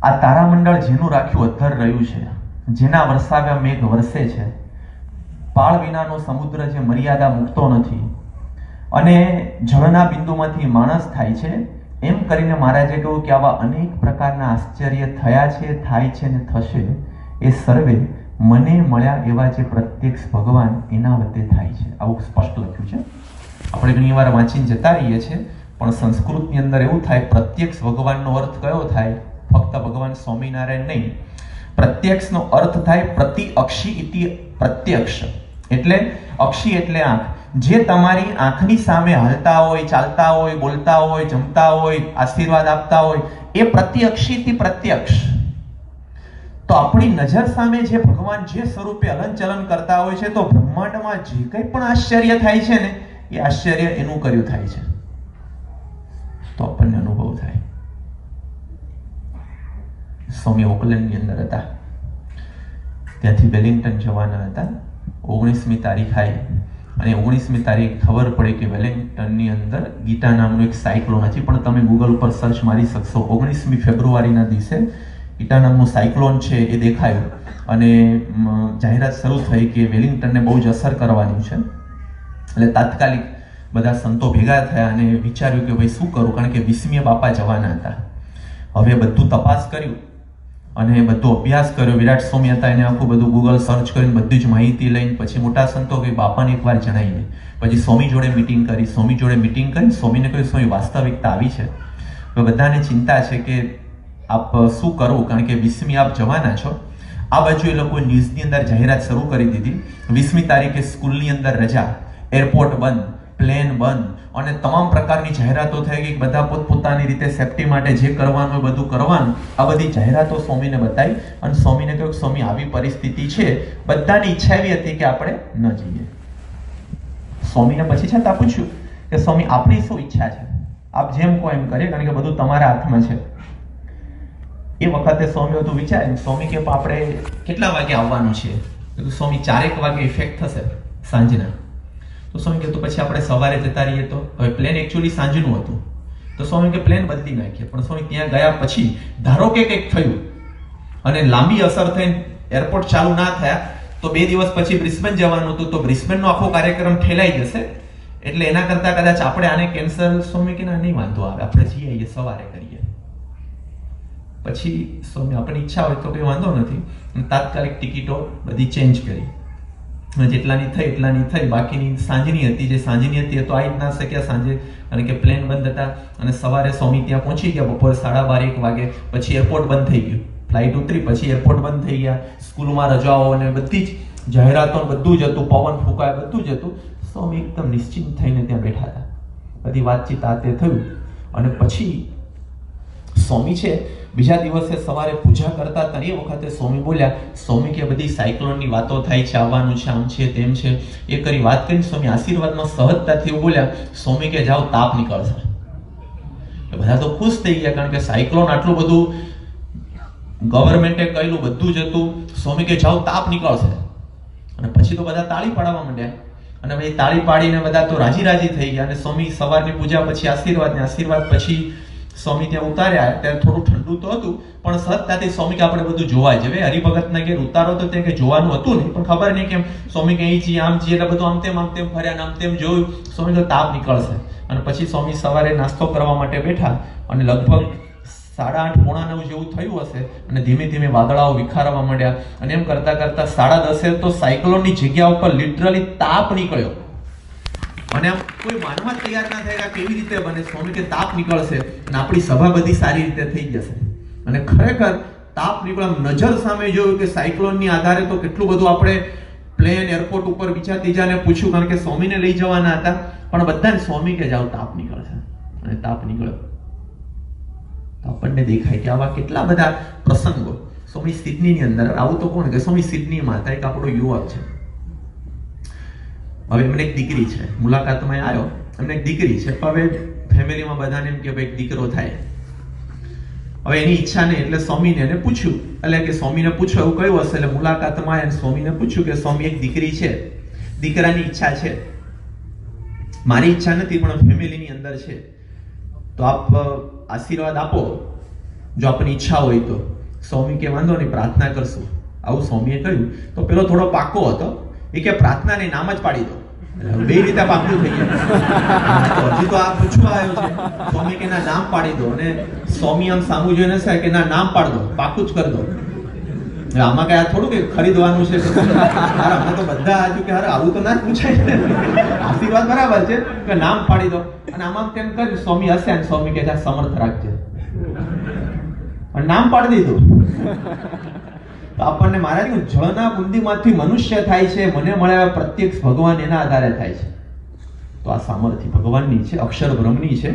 આ તારામંડળ જેનું રાખ્યું અધર રહ્યું છે, જેના વરસાવ્યા મેઘ વરસે છે, પાળ વિનાનો સમુદ્ર જે મર્યાદા મૂકતો નથી અને જળના બિંદુમાંથી માણસ થાય છે, એમ કરીને મહારાજે કહ્યું કે આવા અનેક પ્રકારના આશ્ચર્ય થયા છે, થાય છે ને થશે, એ સર્વે મને મળ્યા એવા જે પ્રત્યક્ષ ભગવાન એના વચ્ચે થાય છે. આવું સ્પષ્ટ લખ્યું છે. આપણે ઘણી વાર વાંચીને જતા રહીએ છીએ, પણ સંસ્કૃતની અંદર એવું થાય, પ્રત્યક્ષ ભગવાનનો અર્થ કયો થાય? ફક્ત ભગવાન સ્વામિનારાયણ નહીં, પ્રત્યક્ષનો અર્થ થાય પ્રતિઅક્ષી ઇતિ પ્રત્યક્ષ. એટલે અક્ષી એટલે આંખ, જે તમારી આંખની સામે હાલતા હોય, ચાલતા હોય, બોલતા હોય, જમતા હોય, આશીર્વાદ આપતા હોય, એ પ્રત્યક્ષીથી પ્રત્યક્ષ. તો આપણી નજર સામે જે ભગવાન જે સ્વરૂપે હલનચલન કરતા હોય છે, તો બ્રહ્માંડમાં જે કંઈ પણ આશ્ચર્ય થાય છે ને, એ આશ્ચર્ય એનું કર્યું થાય છે. તો આપણને અનુભવ થાય. સ્વામી ઓકલેન્ડની અંદર હતા, ત્યાંથી વેલિંગ્ટન જવાના હતા. 19મી તારીખ આવી અને 19મી તારીખ ખબર પડી કે વેલિંગ્ટનની અંદર ગીટા નામનું એક સાયક્લોન, હજી પણ તમે ગૂગલ ઉપર સર્ચ મારી શકશો. 19મી ફેબ્રુઆરીના દિવસે ગીટા નામનું સાયક્લોન છે એ દેખાયું અને જાહેરાત શરૂ થઈ કે વેલિંગ્ટનને બહુ જ અસર કરવાની છે. એટલે તાત્કાલિક બધા સંતો ભેગા થયા અને વિચાર્યું કે ભાઈ શું કરવું, કારણ કે 20મીએ બાપા જવાના હતા. હવે બધું તપાસ કર્યું અને બધો અભ્યાસ કર્યો. વિરાટ સ્વામી હતા, એને આખું બધું ગૂગલ સર્ચ કરીને બધી જ માહિતી લઈને પછી મોટા સંતો કે બાપાને એકવાર જણાવીને પછી સ્વામી જોડે મીટિંગ કરી. સ્વામી જોડે મીટિંગ કરી સ્વામીને કહ્યું, સ્વામી વાસ્તવિકતા આવી છે, હવે બધાને ચિંતા છે કે આપ શું કરવું, કારણ કે 20મી આપ જવાના છો. આ બાજુ એ લોકો ન્યૂઝની અંદર જાહેરાત શરૂ કરી દીધી. 20મી તારીખે સ્કૂલની અંદર રજા, એરપોર્ટ બંધ, પ્લેન બંધ અને તમામ પ્રકારની જાહેરાતો થઈ ગઈ. બધા પોતપોતાની રીતે સેફટી માટે જે કરવાનું હોય બધું કરવાનું. આ બધી જાહેરાતો સ્વામીને બતાવી અને સ્વામીને કહ્યું, સ્વામી આવી પરિસ્થિતિ છે, બધાની ઈચ્છા એવી હતી કે આપણે ન જઈએ. સ્વામીને પછી છતાં પૂછ્યું કે સ્વામી આપણી શું ઈચ્છા છે, આપ જેમ કહો એમ કરીએ, કારણ કે બધું તમારા હાથમાં છે. એ વખતે સ્વામી બધું વિચાર્યું. સ્વામી કે આપણે કેટલા વાગે આવવાનું છે? સ્વામી 4 વાગે ઇફેક્ટ થશે સાંજના. તો સ્વામી કે તો પછી આપણે સવારે જતા રહીએ તો? હવે પ્લેન એકચ્યુઅલી સાંજનું હતું, તો સ્વામી કે પ્લેન બદલી નાખીએ. પણ સ્વામી ત્યાં ગયા પછી ધારો કે કંઈક થયું અને લાંબી અસર થઈને એરપોર્ટ ચાલુ ના થયા તો 2 દિવસ પછી બ્રિસ્બેન જવાનું હતું, તો બ્રિસ્બેનનો આખો કાર્યક્રમ ઠેલાઈ જશે. એટલે એના કરતા કદાચ આપણે આને કેન્સલ. સ્વામી કે ના, નહીં વાંધો આવે, આપણે જઈ આવીએ, સવારે કરીએ. પછી સ્વામી આપણી ઈચ્છા હોય તો કંઈ વાંધો નથી. તાત્કાલિક ટિકિટો બધી ચેન્જ કરી. જેટલાની થઈ એટલાની થઈ, બાકીની સાંજની હતી. જે સાંજની હતી એ તો આવી જ ના શક્યા સાંજે, કારણ કે પ્લેન બંધ હતા. અને સવારે સ્વામી ત્યાં પહોંચી ગયા બપોર 12:30-1 વાગે. પછી એરપોર્ટ બંધ થઈ ગયું, ફ્લાઇટ ઉતરી પછી એરપોર્ટ બંધ થઈ ગયા. સ્કૂલમાં રજાઓ અને બધી જ જાહેરાતો બધું જ હતું, પવન ફૂંકાય બધું જ હતું. સ્વામી એકદમ નિશ્ચિંત થઈને ત્યાં બેઠા હતા. બધી વાતચીત આ તે થયું અને પછી સ્વામી છે બીજા દિવસે સવારે પૂજા કરતા હતા. એ વખતે સ્વામી બોલ્યા, સ્વામી કે બધી સાયક્લોનની વાતો થાય છે, આવવાનું છે, આમ છે તેમ છે, એ કરી વાત કરીને સ્વામી આશીર્વાદમાં સહજતાથી એવું બોલ્યા, સ્વામી કે જાઓ તાપ નીકળશે. બધા તો ખુશ થઈ ગયા, કારણ કે સાયક્લોન આટલું બધું ગવર્મેન્ટે કહેલું બધું જ હતું. સ્વામી કે જાઓ તાપ નીકળશે. અને પછી તો બધા તાળી પાડવા માંડ્યા અને ભાઈ તાળી પાડીને બધા તો રાજી થઈ ગયા. અને સ્વામી સવારની પૂજા પછી આશીર્વાદ પછી સ્વામી ત્યાં ઉતાર્યા. ત્યારે થોડું ઠંડુ તો હતું, પણ સહજતાથી સ્વામી કે આપણે બધું જોવા જવે. હરિભગતના ઘેર ઉતારો તો ત્યાં કે જોવાનું હતું નહીં, પણ ખબર નહીં કેમ સ્વામી કે અહીં છીએ આમ છીએ એટલે બધું આમ તેમ ફર્યા, આમ તેમ જોયું. સ્વામી તો તાપ નીકળશે. અને પછી સ્વામી સવારે નાસ્તો કરવા માટે બેઠા અને લગભગ 8:30 પોણા 9 જેવું થયું હશે અને ધીમે ધીમે વાદળાઓ વિખારવા માંડ્યા. અને એમ કરતા 10:30 તો સાયક્લોનની જગ્યા ઉપર લિટરલી તાપ નીકળ્યો. અને આમ કોઈ માનવા તૈયાર ના થાય કે કેવી રીતે બને. સ્વામી કે તાપ નીકળશે અને આપણી સભા બધી સારી રીતે થઈ જશે. અને ખરેખર તાપ નીકળ્યો. નજર સામે જોયું કે સાયક્લોનની આધારે તો કેટલું બધું આપણે પ્લેન એરપોર્ટ ઉપર બીજા ત્રીજાને પૂછ્યું, કારણ કે સ્વામીને લઈ જવાના હતા. પણ બધાને સ્વામી કે જાઓ તાપ નીકળશે. અને તાપ નીકળ્યો. આપણને દેખાય કે આવા કેટલા બધા પ્રસંગો. સ્વામી સિડનીની અંદર આવું તો કોણ કે સ્વામી સિડનીમાં હતા, એક આપણો યુવક છે. હવે એમને એક દીકરી છે, મુલાકાતમાં આવ્યો. એમને એક દીકરી છે, હવે ફેમિલીમાં બધાને એમ કે ભાઈ એક દીકરો થાય. હવે એની ઈચ્છા નહીં એટલે સ્વામીને એને પૂછ્યું, એટલે કે સ્વામીને પૂછ્યું એવું કયું હશે. એટલે મુલાકાતમાં એને સ્વામીને પૂછ્યું કે સ્વામી એક દીકરી છે, દીકરાની ઈચ્છા છે, મારી ઈચ્છા નથી પણ ફેમિલીની અંદર છે, તો આપ આશીર્વાદ આપો જો આપની ઈચ્છા હોય તો. સ્વામી કે વાંધો નહીં, પ્રાર્થના કરશું. આવું સ્વામીએ કહ્યું. તો પેલો થોડો પાકો હતો, એ કે પ્રાર્થના નહીં, નામ જ પાડી દો. બે રીતે પાકું થઈ ગયા. હજી તો આ પૂછવા આવ્યો છે. સ્વામી કે ના, નામ પાડી દો. અને સ્વામી આમ સામું જોઈને છે કે ના, નામ પાડ દો, પાકું જ કરી દો. આમાં કઈ આ થોડું કે ખરીદવાનું છે. હમણાં તો બધા આજુ કે આવું તો ના જ પૂછાય. આશીર્વાદ બરાબર છે કે નામ પાડી દો. અને આમાં તેમ કર્યું. સ્વામી હશે અને સ્વામી કે સમર્થ રાખજે. અને નામ પાડી દીધું. તો આપણને મહારાજ જળના બુંદીમાંથી મનુષ્ય થાય છે, મને મળ્યા પ્રત્યક્ષ ભગવાન એના આધારે થાય છે. તો આ સામર્થ્ય ભગવાનની છે, અક્ષર બ્રહ્મની છે.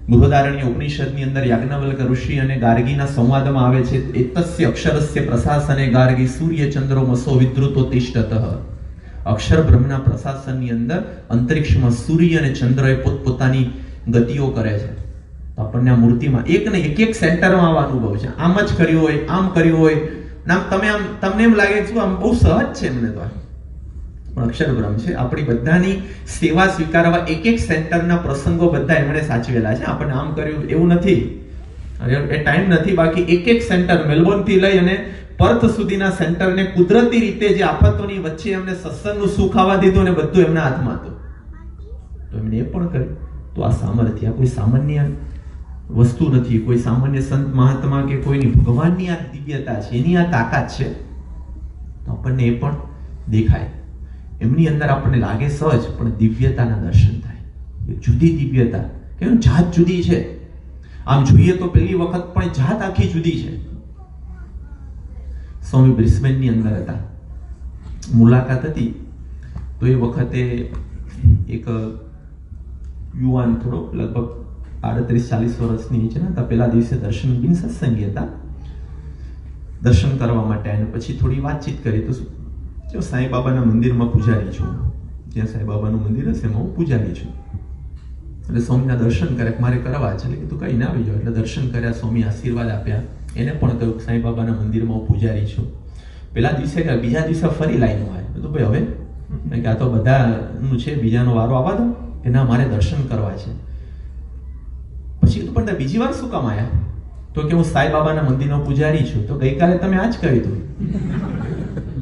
બૃહદારણ્ય ઉપનિષદની અંદર યાજ્ઞવલ્ક ઋષિ અને ગાર્ગીના સંવાદમાં આવે છે, એતસ્ય અક્ષરસ્ય પ્રશાસને ગાર્ગી સૂર્ય ચંદ્રો મસો વિદ્રુતો તિષ્ઠતઃ. અક્ષર બ્રહ્મના પ્રશાસનની અંદર અંતરિક્ષમાં સૂર્ય અને ચંદ્ર એ પોતપોતાની ગતિઓ કરે છે. તો આપણને આ મૂર્તિમાં એક ને એક સેન્ટરમાં આવા અનુભવ છે. આમ જ કર્યું હોય, આમ કર્યું હોય, તમને એમ લાગે કે આમ બહુ સહજ છે એમને, તો પણ અક્ષર બ્રહ્મ છે. આપણી બધાની સેવા સ્વીકારવા એક સેન્ટરના પ્રસંગો બધા એમણે સાચવેલા છે. આપણને આમ કર્યું એવું નથી, એ ટાઈમ નથી. બાકી એક સેન્ટર મેલબોર્ન થી લઈ અને પર્થ સુધીના સેન્ટરને કુદરતી રીતે જે આફતોની વચ્ચે એમને સત્સંગનું સુખ આવવા દીધું ને બધું એમના હાથમાં હતું, તો એમણે એ પણ કર્યું. તો આ સામર્થ્ય કોઈ સામાન્ય વસ્તુ નથી, કોઈ સામાન્ય સંત મહાત્મા કે કોઈની, ભગવાનની આ દિવ્યતા છે, એની આ તાકાત છે. તો આપણને એ પણ દેખાય. એમની અંદર આપણને લાગે સહજ, પણ દિવ્યતાના દર્શન થાય. એક જુદી દિવ્યતા, કે જાત જુદી છે. આમ જોઈએ તો પહેલી વખત પણ જાત આખી જુદી છે. સ્વામી બ્રિસ્બેનની અંદર હતા, મુલાકાત હતી. તો એ વખતે એક યુવાન, થોડો લગભગ 38-40 વર્ષની નીચેના હતા. પહેલા દિવસે દર્શન બિન સત્સંગી હતા, દર્શન કરવા માટે. અને પછી થોડી વાતચીત કરી. તો જો સાંઈબાબાના મંદિરમાં પૂજારી છું, જ્યાં સાંઈબાબાનું મંદિર હશે એમાં હું પૂજારી છું. એટલે સ્વામીના દર્શન કર્યા, મારે કરવા છે. એટલે કીધું કઈ ના આવી જાવ. એટલે દર્શન કર્યા, સ્વામી આશીર્વાદ આપ્યા. એને પણ કહ્યું સાંઈબાબાના મંદિરમાં હું પૂજારી છું. પેલા દિવસે ગયા, બીજા દિવસે ફરી લાઈન આવે તો ભાઈ હવે કે આ તો બધાનું છે, બીજાનો વારો આવવા દો. કે ના, મારે દર્શન કરવા છે. પછી કીધું પણ બીજી વાર શું કામ આવ્યા? તો કે હું સાંઈબાબાના મંદિરનો પૂજારી છું. તો ગઈકાલે તમે આ જ કહ્યું હતું,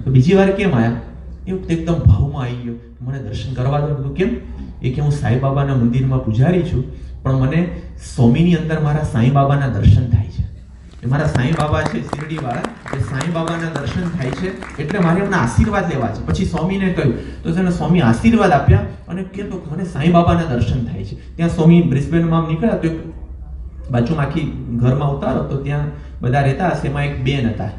તો બીજી વાર કેમ આવ્યા? એ વખતે એકદમ ભાવમાં આવી ગયો, મને દર્શન કરવા દો. તો કેમ? એ કે હું સાંઈબાબાના મંદિરમાં પૂજારી છું, પણ મને સ્વામીની અંદર મારા સાંઈબાબાના દર્શન થાય છે. એ મારા સાંઈબાબા છે શિરડી વાળા, એ સાંઈબાબાના દર્શન થાય છે, એટલે મારે એમના આશીર્વાદ લેવા છે. પછી સ્વામીને કહ્યું, તો છે ને સ્વામી આશીર્વાદ આપ્યા અને કે તો મને સાંઈબાબાના દર્શન થાય છે. ત્યાં સ્વામી બ્રિસ્બેનમાં નીકળ્યા, તો બાજુમાં આખી ઘરમાં ઉતારો તો ત્યાં બધા રહેતા હશે. એમાં એક બેન હતા,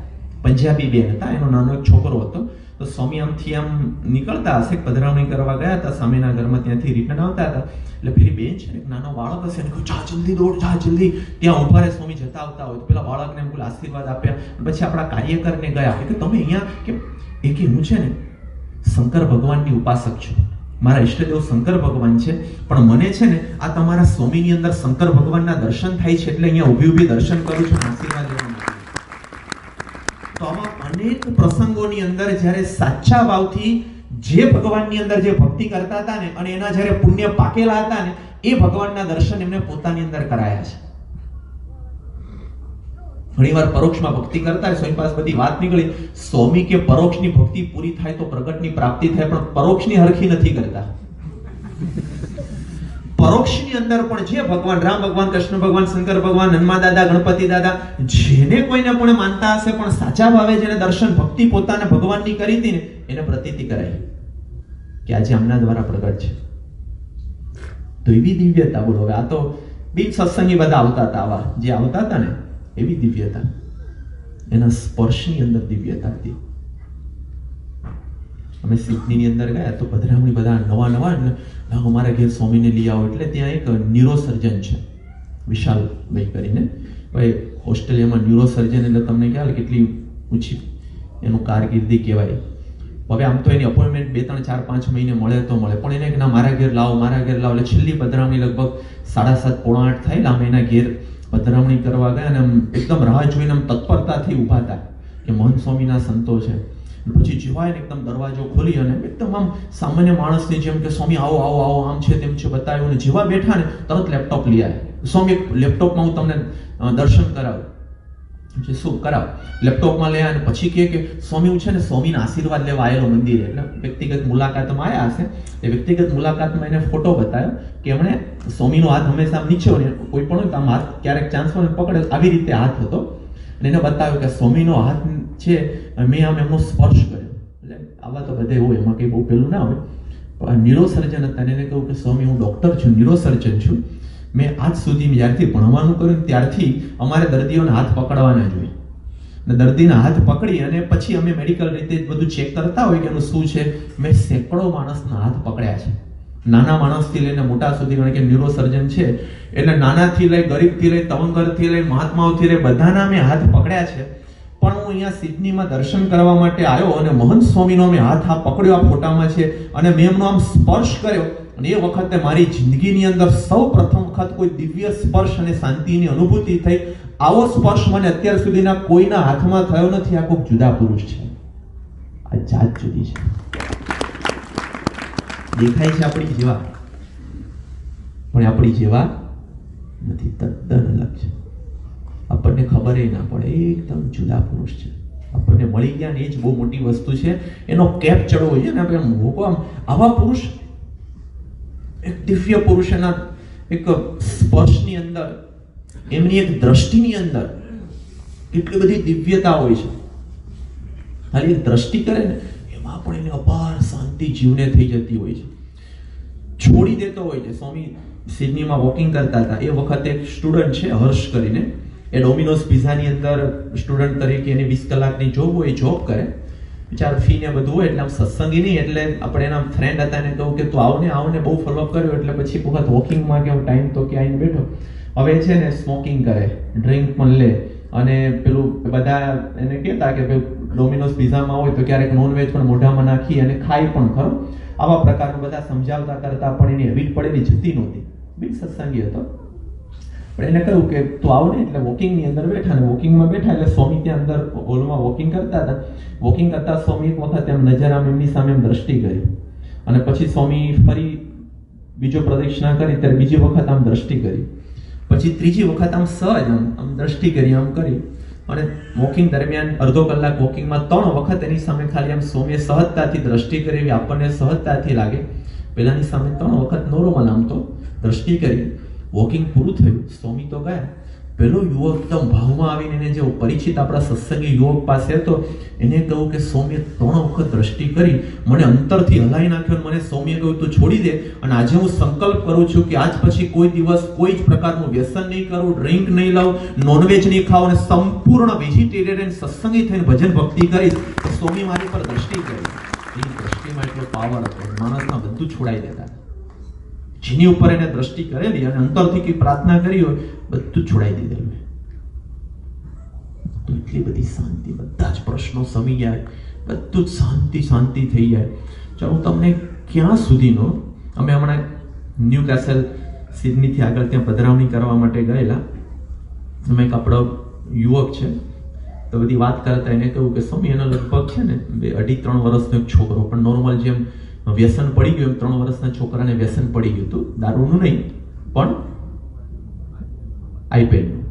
પંજાબી બેન હતા, એનો નાનો એક છોકરો હતો. તો સ્વામી આમથી આમ નીકળતા હશે, પધરાવણી કરવા ગયા હતા સામેના ઘરમાં, ત્યાંથી રિટર્ન આવતા હતા. એટલે પેલી બેન છે, એક નાનો બાળક હશે, એને કહ્યું જા જલ્દી દોડ, જા જલ્દી. ત્યાં ઉભા રહે, સ્વામી જતા આવતા હોય તો પેલા બાળકને એમ આશીર્વાદ આપ્યા. પછી આપણા કાર્યકરને ગયા કે તમે અહીંયા કે એ કે હું છે ને શંકર ભગવાનની ઉપાસક છું, મારા ઈષ્ટદેવ શંકર ભગવાન છે, પણ મને છે ને આ તમારા સ્વામીની અંદર શંકર ભગવાનના દર્શન થાય છે, એટલે અહીંયા ઊભી ઊભી દર્શન કરું છું, આશીર્વાદ લેવા માટે. તો આવા અનેક પ્રસંગોની અંદર જ્યારે સાચા ભાવથી જે ભગવાનની અંદર જે ભક્તિ કરતા હતા ને, અને એના જ્યારે પુણ્ય પાકેલા હતા ને, એ ભગવાનના દર્શન એમને પોતાની અંદર કરાયા છે. ઘણીવાર પરોક્ષમાં ભક્તિ કરતા હોય, સ્વામી પાસે બધી વાત નીકળી, સ્વામી કે પરોક્ષની ભક્તિ પૂરી થાય તો પ્રગટની પ્રાપ્તિ થાય, પણ પરોક્ષની હરખી નથી કરતા. પરોક્ષની અંદર પણ જે ભગવાન રામ ભગવાન, કૃષ્ણ ભગવાન, શંકર ભગવાન, હનુમાન દાદા, ગણપતિ દાદા, જેને કોઈને પણ માનતા હશે, પણ સાચા ભાવે જેને દર્શન ભક્તિ પોતાના ભગવાનની કરી હતી ને, એને પ્રતીતિ કરાઈ કે આજે આમના દ્વારા પ્રગટ છે. તો એવી દિવ્યતા, બોલો હવે. આ તો બિન સત્સંગી બધા આવતા હતા, આવા જે આવતા હતા ને, એવી દિવ્યતા, એના સ્પર્શની અંદર દિવ્યતા હતી. અમે સિડનીની અંદર ગયા તો પધરામણી બધા નવા અમારા ઘેર સ્વામીને લઈ આવો. એટલે ત્યાં એક ન્યુરોસર્જન છે, વિશાલભાઈ કરીને. ભાઈ ઓસ્ટ્રેલિયામાં ન્યુરોસર્જન એટલે તમને ખ્યાલ કેટલી ઊંચી એનું કારકિર્દી કહેવાય. હવે આમ તો એની અપોઇન્ટમેન્ટ 2, 3, 4, 5 મહિને મળે તો મળે, પણ એને ના મારા ઘેર લાવો, મારા ઘેર લાવો. એટલે છેલ્લી પધરામણી લગભગ 7:30, પોણા 8 થાય. અમે એના ઘેર પધરામણી કરવા ગયા અને એકદમ રાહ જોઈને આમ તત્પરતાથી ઊભા હતા કે મહંત સ્વામીના સંતો છે. પછી જીવાય ને એકદમ દરવાજો ખોલી અને એકદમ આમ સામાન્ય માણસની જેમ કે સ્વામી આવો આવો આવો, આમ છે તેમ છે બતાવ્યું. ને જેવા બેઠા ને તરત લેપટોપ લઈ આવ્યા. સ્વામી લેપટોપમાં હું તમને દર્શન કરાવું. શું કરાવ? લેપટોપમાં લઈ આવ્યા. પછી કે સ્વામી હું છે ને સ્વામીના આશીર્વાદ લેવા આવેલો મંદિરે. એટલે વ્યક્તિગત મુલાકાતમાં આવ્યા હશે. એ વ્યક્તિગત મુલાકાતમાં એને ફોટો બતાવ્યો કે એમણે સ્વામીનો હાથ હંમેશા નીચે હોય, કોઈ પણ હોય તો આમ હાથ ક્યારેક ચાન્સ હોય પકડે, આવી રીતે હાથ હતો. અને એને બતાવ્યું કે સ્વામીનો હાથ છે, મેં આમ એમનો સ્પર્શ કર્યો. એટલે આવા તો બધે હોય, એમાં કંઈ બહુ પેલું ના હોય. પણ ન્યુરોસર્જન હતા, એને કહ્યું કે સ્વામી હું ડૉક્ટર છું, ન્યુરોસર્જન છું. મેં આજ સુધી જ્યારથી ભણવાનું કર્યું ત્યારથી અમારે દર્દીઓના હાથ પકડવાના જોઈએ. અને દર્દીના હાથ પકડી અને પછી અમે મેડિકલ રીતે બધું ચેક કરતા હોય કે એનું શું છે. મેં સેંકડો માણસના હાથ પકડ્યા છે. નાના માણસથી લઈને મોટા સુધી, કારણ કે ન્યુરોસર્જન છે એટલે નાનાથી લઈ ગરીબથી લઈ તવંગરથી લઈ મહાત્માઓથી લઈ બધાના મેં હાથ પકડ્યા છે. પણ હું અહીંયા સિડનીમાં દર્શન કરવા માટે આવ્યો અને મહંત સ્વામીનો મેં હાથ આ પકડ્યો આ ફોટામાં છે અને મેં એમનો આમ સ્પર્શ કર્યો અને એ વખતે મારી જિંદગીની અંદર સૌ પ્રથમ વખત કોઈ દિવ્ય સ્પર્શ અને શાંતિની અનુભૂતિ થઈ. આવો સ્પર્શ મને અત્યાર સુધીના કોઈના હાથમાં થયો નથી. આ કોઈક જુદા પુરુષ છે, આ જાત જુદી છે. દેખાય છે આપણી જેવા પણ આપણી જેવા નથી, તદ્દન અલગ છે. આપણને ખબર ના પડે, એકદમ જુદા પુરુષ છે. આપણને મળી ગયા ને એ જ બહુ મોટી વસ્તુ છે. એનો કેપ ચડવો જોઈએ ને આપણે આવા પુરુષ, એક દિવ્ય પુરુષ એના એક સ્પર્શની અંદર, એમની એક દ્રષ્ટિની અંદર કેટલી બધી દિવ્યતા હોય છે. ખાલી એક દ્રષ્ટિ કરે ને એમાં પણ એને અપાર શાંતિ જીવને થઈ જતી હોય છે. છોડી દેતો હોય છે. સ્વામી સિડનીમાં વોકિંગ કરતા હતા એ વખતે એક સ્ટુડન્ટ છે હર્ષ કરીને, એ ડોમિનોઝ પિઝાની અંદર સ્ટુડન્ટ તરીકે એની 20 કલાકની જોબ હોય, જોબ કરે. બિચાર ફી ને બધું હોય એટલે આમ સત્સંગી નહીં, એટલે આપણે એના ફ્રેન્ડ હતા એને કહું કે તું આવને બહુ ફોલોઅપ કર્યો એટલે પછી વખત વોકિંગમાં કે ટાઈમ તો કે આવીને બેઠો. હવે છે ને સ્મોકિંગ કરે, ડ્રિંક પણ લે અને પેલું બધા એને કહેતા કે ભાઈ ડોમિનોઝ પિઝામાં હોય તો ક્યારેક નોનવેજ પણ મોઢામાં નાખી અને ખાઈ પણ ખરો. આવા પ્રકારનું બધા સમજાવતા કરતા પણ એની હેબિટ પડેલી જતી નહોતી. બિન સત્સંગી હતો. પણ એને કહ્યું કે તું આવ ને, એટલે વોકિંગની અંદર બેઠા ને વોકિંગમાં બેઠા એટલે સ્વામી ત્યાં અંદર હોલમાં વોકિંગ કરતા હતા. વોકિંગ કરતા સ્વામી એક વખત એમ નજર આમ એમની સામે એમ દ્રષ્ટિ કરી અને પછી સ્વામી ફરી બીજો પ્રદક્ષિણા કરી ત્યારે બીજી વખત આમ દ્રષ્ટિ કરી, પછી ત્રીજી વખત આમ સહજ આમ દ્રષ્ટિ કરી, આમ કરી અને વોકિંગ દરમિયાન અડધો કલાક વોકિંગમાં 3 વખત એની સામે ખાલી આમ સ્વામીએ સહજતાથી દ્રષ્ટિ કરી. એવી આપણને સહજતાથી લાગે. પેલાની સામે 3 વખત નોર્મલ આમ તો દ્રષ્ટિ કરી. વોકિંગ પૂરું થયું, સ્વામી તો ગયા. પેલો યુવક એકદમ ભાવમાં આવીને એને જે પરિચિત આપણા સત્સંગી યુવક પાસે હતો એને કહ્યું કે સ્વામીએ 3 વખત દ્રષ્ટિ કરી, મને અંતરથી હલાવી નાખ્યો. મને સ્વામીએ કહ્યું તું છોડી દે અને આજે હું સંકલ્પ કરું છું કે આજ પછી કોઈ દિવસ કોઈ જ પ્રકારનું વ્યસન નહીં કરું, ડ્રિંક નહીં લઉં, નોનવેજ નહીં ખાઉં અને સંપૂર્ણ વેજીટેરિયન સત્સંગી થઈને ભજન ભક્તિ કરીશ. સ્વામી મારી પર દ્રષ્ટિ કરી. એ દ્રષ્ટિમાં એટલો પાવર હતો, માણસના બધું છોડાઈ દેતા. જેની ઉપર એને દ્રષ્ટિ કરેલી અને અંતરથી કઈ પ્રાર્થના કરી હોય બધું છોડાઈ દીધેલું. તો એટલી બધી શાંતિ, બધા જ પ્રશ્નો સમી જાય, બધું જ શાંતિ થઈ જાય. ચાલો હું તમને ક્યાં સુધીનો, અમે હમણાં ન્યૂ કેસલ સિડનીથી આગળ ત્યાં પધરામણી કરવા માટે ગયેલા. અમે એક આપણો યુવક છે તો બધી વાત કરતા એને કહ્યું કે સ્વામી એનો લગભગ છે ને 2.5-3 વર્ષનો એક છોકરો, પણ નોર્મલ જેમ વ્યસન પડી ગયું એમ 3 વર્ષના છોકરાને વ્યસન પડી ગયું હતું. દારૂનું નહીં પણ આઈપેડનું.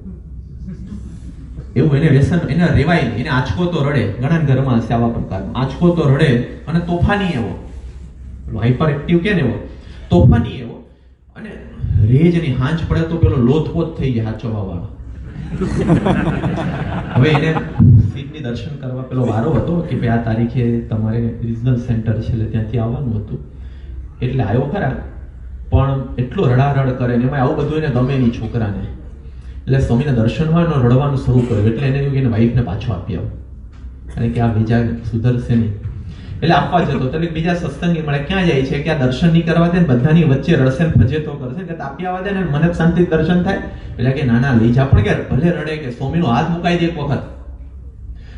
એવું એને વ્યસન, એને રેવાય નહીં. એને આંચકો તો રડે, ઘણા ઘરમાં હશે આવા પ્રકારનો. આંચકો તો રડે અને તોફાની એવો, હાઈપર એક્ટિવ કે ને એવો તોફાની એવો. અને રેજ ની હાંચ પડે તો પેલો લોથપોથ થઈ જાય હાચવા વાળો. હવે એને સિડની દર્શન કરવા પેલો વારો હતો કે ભાઈ આ તારીખે તમારે રિજનલ સેન્ટર છે એટલે ત્યાંથી આવવાનું હતું. એટલે આવ્યો ખરા, પણ એટલો રડારડ કરે ને એમાં આવું બધું એને ગમે નહીં છોકરાને. એટલે સ્વામીના દર્શનમાં રડવાનું શરૂ કર્યું. એટલે એને કહ્યું કે વાઈફને પાછો આપી આવો, કારણ કે આ બીજા સુધરશે નહીં. એટલે આપવા જતો એટલે બીજા સત્સંગી મળે, ક્યાં જાય છે કે આ દર્શન નહીં કરવા દે, બધાની વચ્ચે રડશે ફજેતો કરશે કે આપી આવવા દે ને મને શાંતિ દર્શન થાય. એટલે કે નાના લઈ જા, પણ કે ભલે રડે કે સ્વામીનો હાથ મુકાઈ દે એક વખત.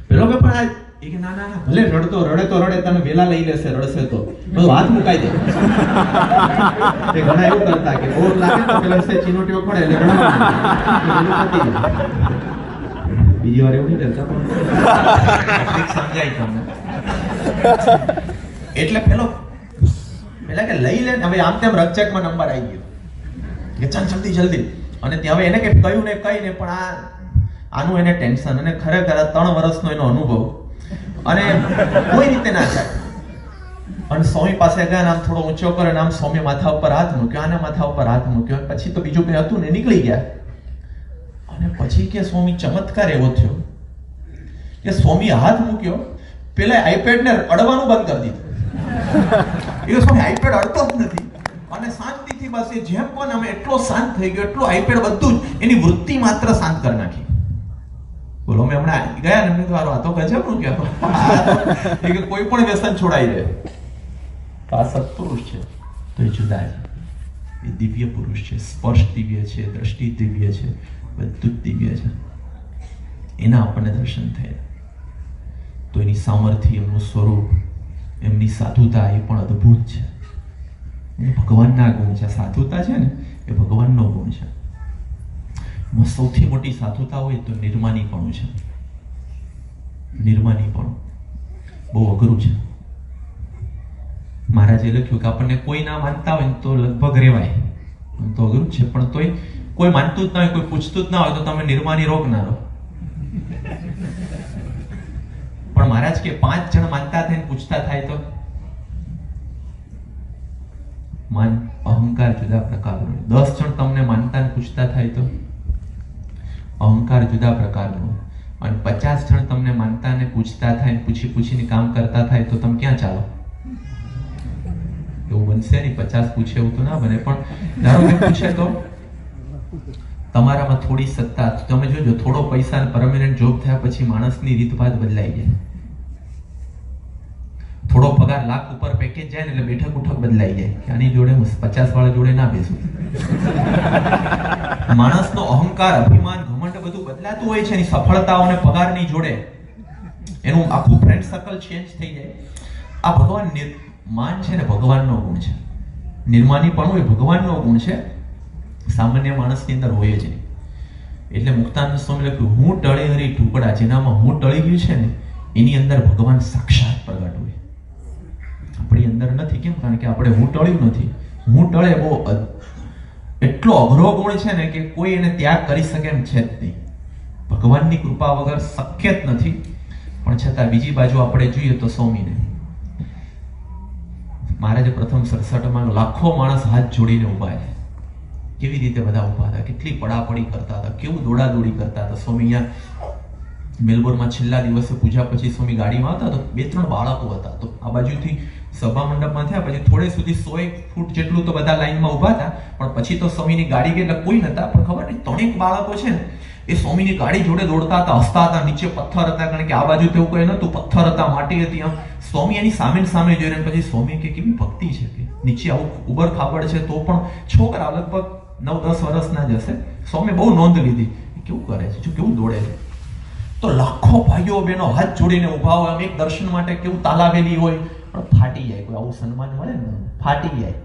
પેલો કે પણ આ કે ના ભલે રડે તો રડે, તને વેલા લઈ લેશે, રડશે તો બધું હાથ મુકાઈ દે. તે ઘણા એવું કરતા કે બોર લાગે તો પેલા સે ચીનોટીઓ પડે એટલે ઘણા બીજી વાર એવું નહીં કરતા પણ સમજાય તમને. એટલે પેલા કે લઈ લે, હવે આમ તેમ રકચકમાં નંબર આવી ગયો કે ચાલ જલ્દી. અને ત્યાં હવે એને કે કહ્યું ને કઈ ને પણ આનું એને ટેન્શન. અને ખરેખર 3 વર્ષનો એનો અનુભવ અને કોઈ રીતે ના થાય. અને સ્વામી પાસે ગયા, આમ થોડો ઊંચો કર્યો અને આમ સ્વામી માથા ઉપર હાથ મૂક્યો, આના માથા ઉપર હાથ મૂક્યો. પછી તો બીજું કઈ હતું ને નીકળી ગયા. અને પછી કે સ્વામી ચમત્કાર એવો થયો કે સ્વામી હાથ મૂક્યો, પેલા આઈપેડ ને અડવાનું બંધ કરી દીધું. એ સ્વામી આઈપેડ અડતો જ નથી અને શાંતિથી બસ એ જેમ પણ અમે એટલો શાંત થઈ ગયો, એટલો આઈપેડ બધું જ એની વૃત્તિ માત્ર શાંત કરી નાખી. બોલો અમે હમણાં ગયા ને આ તો ગજબનું કહેવાય કે કોઈ પણ વ્યસન છોડાઈ દે. આ સત્પુરુષ છે. તો એ જુદા છે. એ દિવ્ય પુરુષ છે. સ્પર્શ દિવ્ય છે, દ્રષ્ટિ દિવ્ય છે, બધું જ દિવ્ય છે. એના આપણને દર્શન થયા. તો એની સામર્થ્ય, એમનું સ્વરૂપ, એમની સાધુતા એ પણ અદ્ભુત છે. એ ભગવાનના ગુણ છે. સાધુતા છે ને એ ભગવાનનો ગુણ છે. સૌથી મોટી સાધુતા હોય તો નિર્માનીપણું છે. નિર્માનીપણું બહુ અઘરું છે. મહારાજે લખ્યું કે આપણને કોઈ ના માનતા હોય તો લગભગ રેવાય, તો અઘરું છે. પણ તોય કોઈ માનતું જ ના હોય, કોઈ પૂછતું જ ના હોય તો તમે નિર્માની રોગ ના રહો. પણ મહારાજ કે 5 જણ માનતા થઈને પૂછતા થાય તો અહંકાર જુદા પ્રકારનો. 10 જણ તમને માનતા ને પૂછતા થાય તો અહંકાર જુદા પ્રકારનો. અને 50 જણ તમને માનતા ને પૂછતા થાય, પૂછીને કામ કરતા થાય તો તમે ક્યાં ચાલો? એવું બનશે નહીં. 50 પૂછે એવું તો ના બને. પણ ધારો કે પૂછે તો તમારામાં થોડી સત્તા, તમે જોજો થોડો પૈસા અને પરમેનન્ટ જોબ થયા પછી માણસની રીતભાત બદલાઈ જાય. થોડો પગાર લાખ ઉપર પેકેજ જાય ને એટલે બેઠક ઉઠક બદલાઈ જાય કે આની જોડે 50 વાળા જોડે ના બેસું. માણસનો અહંકાર, અભિમાન, ઘમંડ બધું બદલાતું હોય છે. એની સફળતાઓ અને પગારની જોડે એનું આખું ફ્રેન્ડ સર્કલ ચેન્જ થઈ જાય. આ ભગવાન માન છે ને ભગવાનનો ગુણ છે. નિર્માનીપણું એ ભગવાનનો ગુણ છે, સામાન્ય માણસની અંદર હોય જ નહીં. એટલે મુક્તાનંદ સ્વામી લખ્યું, હું ટળે હરી ટુકડા. જેનામાં હું ટળી ગયું છે ને એની અંદર ભગવાન સાક્ષાત પ્રગટ હોય. આપણી અંદર નથી. કેમ? કારણ કે આપણે હું ટળ્યું નથી. હું ટળે બહુ એટલો અઘરો ગુણ છે ને કે કોઈ એને ત્યાગ કરી શકે એમ છે જ નહીં. ભગવાનની કૃપા વગર શક્ય જ નથી. પણ છતાં બીજી બાજુ આપણે જોઈએ તો સ્વામીને મહારાજે પ્રથમ 67માં લાખો માણસ હાથ જોડીને ઉભા છે. કેવી રીતે બધા ઉભા હતા, કેટલી પડાપડી કરતા હતા, કેવું દોડાદોડી કરતા હતા. સ્વામી અહીંયા મેલબોર્નમાં છેલ્લા દિવસે પૂજા પછી સ્વામી ગાડીમાં હતા તો 2-3 બાળકો હતા. તો આ બાજુથી સભા મંડપમાં થયા પછી થોડે સુધી 100 ફૂટ જેટલું તો બધા લાઈનમાં ઉભા હતા. પણ પછી તો સ્વામીની ગાડી ગઈ એટલે કોઈ નતા. પણ ખબર નહીં 3 બાળકો છે ને એ સ્વામીની ગાડી જોડે દોડતા હતા, હસતા હતા. નીચે પથ્થર હતા, કારણ કે આ બાજુ તેવું કોઈ નતું. પથ્થર હતા, માટી હતી. આમ સ્વામી એની સામે જોઈને પછી સ્વામી કે કેવી ભક્તિ છે કે નીચે આવું ઉબડ ખાબડ છે તો પણ છોકરા લગભગ 9-10 વર્ષના જ હશે. સ્વામી બહુ નોંધ લીધી કેવું કરે છે, જો કેવું દોડે છે. તો લાખો ભાઈઓ બહેનો હાથ જોડીને ઉભા હોય. એક દર્શન માટે કેવું તાલાવેલી હોય, પણ ફાટી જાય. કોઈ આવું સન્માન મળે ને ફાટી જાય.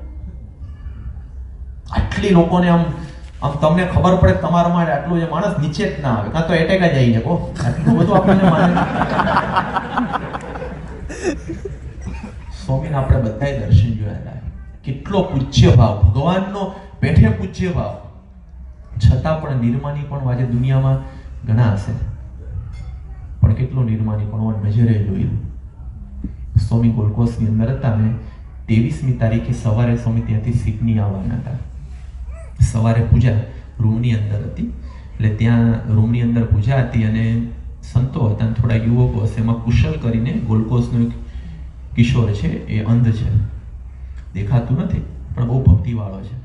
આટલી લોકોને આમ તમને ખબર પડે તમારા માટે આટલું જે માણસ નીચે જ ના આવે, કાં તો એટેક જ આવી જાય. આટલું બધું આપણને માને. સ્વામીને આપણે બધાએ દર્શન જોયા હતા. કેટલો પૂજ્ય ભાવ, ભગવાનનો પેઠે પૂજ્ય ભાવ, છતાં પણ નિર્માની પણ આજે દુનિયામાં ઘણા હશે. પણ કેટલો નિર્માની પણ નજરે જોયું. સ્વામી ગોલકોસની અંદર હતા ને 23મી તારીખે સવારે સ્વામી ત્યાંથી સિડની આવવાના હતા. સવારે પૂજા રૂમની અંદર હતી. એટલે ત્યાં રૂમની અંદર પૂજા હતી અને સંતો હતા અને થોડા યુવકો હશે. એમાં કુશલ કરીને ગોલકોસનો એક કિશોર છે, એ અંધ છે, દેખાતું નથી પણ બહુ ભક્તિવાળો છે.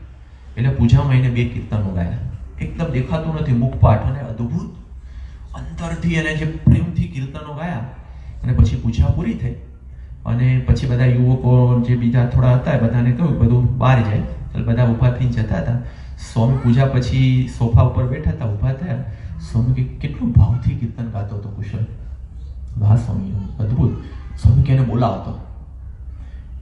એટલે પૂજામાં એને 2 કીર્તનો ગાયા. એકદમ દેખાતું નથી, મુખપાઠ, અને અદ્ભુત અંતરથી એને જે પ્રેમથી કીર્તનો ગાયા. અને પછી પૂજા પૂરી થઈ અને પછી બધા યુવકો જે બીજા થોડા હતા બધાને કહ્યું બધું બહાર જાય. એટલે બધા ઊભા થઈને જતા હતા. સ્વામી પૂજા પછી સોફા ઉપર બેઠા હતા, ઊભા થયા. સ્વામી કેટલું ભાવથી કીર્તન ગાતો હતો કુશલ. વાહ સ્વામી, અદ્ભુત. સ્વામી કે એને બોલાવતો.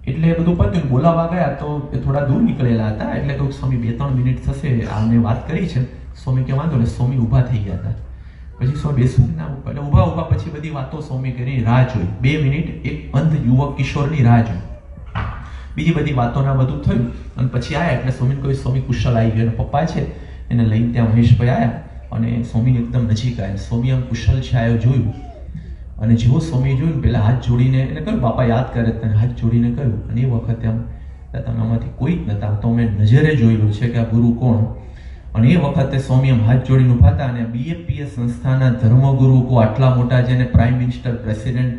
એટલે એ બધું પત્યું, બોલાવવા ગયા તો એ થોડા દૂર નીકળેલા હતા. એટલે કહું સ્વામી 2-3 મિનિટ થશે, આમને વાત કરી છે. સ્વામી કે વાંધો ને. સ્વામી ઊભા થઈ ગયા હતા. પછી સ્વામી બેસવું ના, એટલે ઊભા પછી બધી વાતો સ્વામી કરી રાહ જોઈ. 2 મિનિટ એક અંધ યુવક કિશોરની રાહ જોઈ. બીજી બધી વાતોના બધું થયું અને પછી આયા. એટલે સ્વામીને કહ્યું સ્વામી કુશલ આવી ગયો. પપ્પા છે એને લઈને ત્યાં મહેશભાઈ આવ્યા અને સ્વામીને એકદમ નજીક આવ્યા. સ્વામી આમ કુશલ છે આયો જોયું અને જેવો સ્વામી જોયું પહેલા હાથ જોડીને એને કહ્યું બાપા યાદ કરે તને. હાથ જોડીને કહ્યું. અને એ વખતે આમ તમે આમાંથી કોઈ જ નતા, તો મેં નજરે જોયેલું છે કે આ ગુરુ કોણ. અને એ વખતે સ્વામી આમ હાથ જોડીને ઉભા હતા અને BFPS સંસ્થાના ધર્મગુરુ કો આટલા મોટા જેને પ્રાઇમ મિનિસ્ટર, પ્રેસિડેન્ટ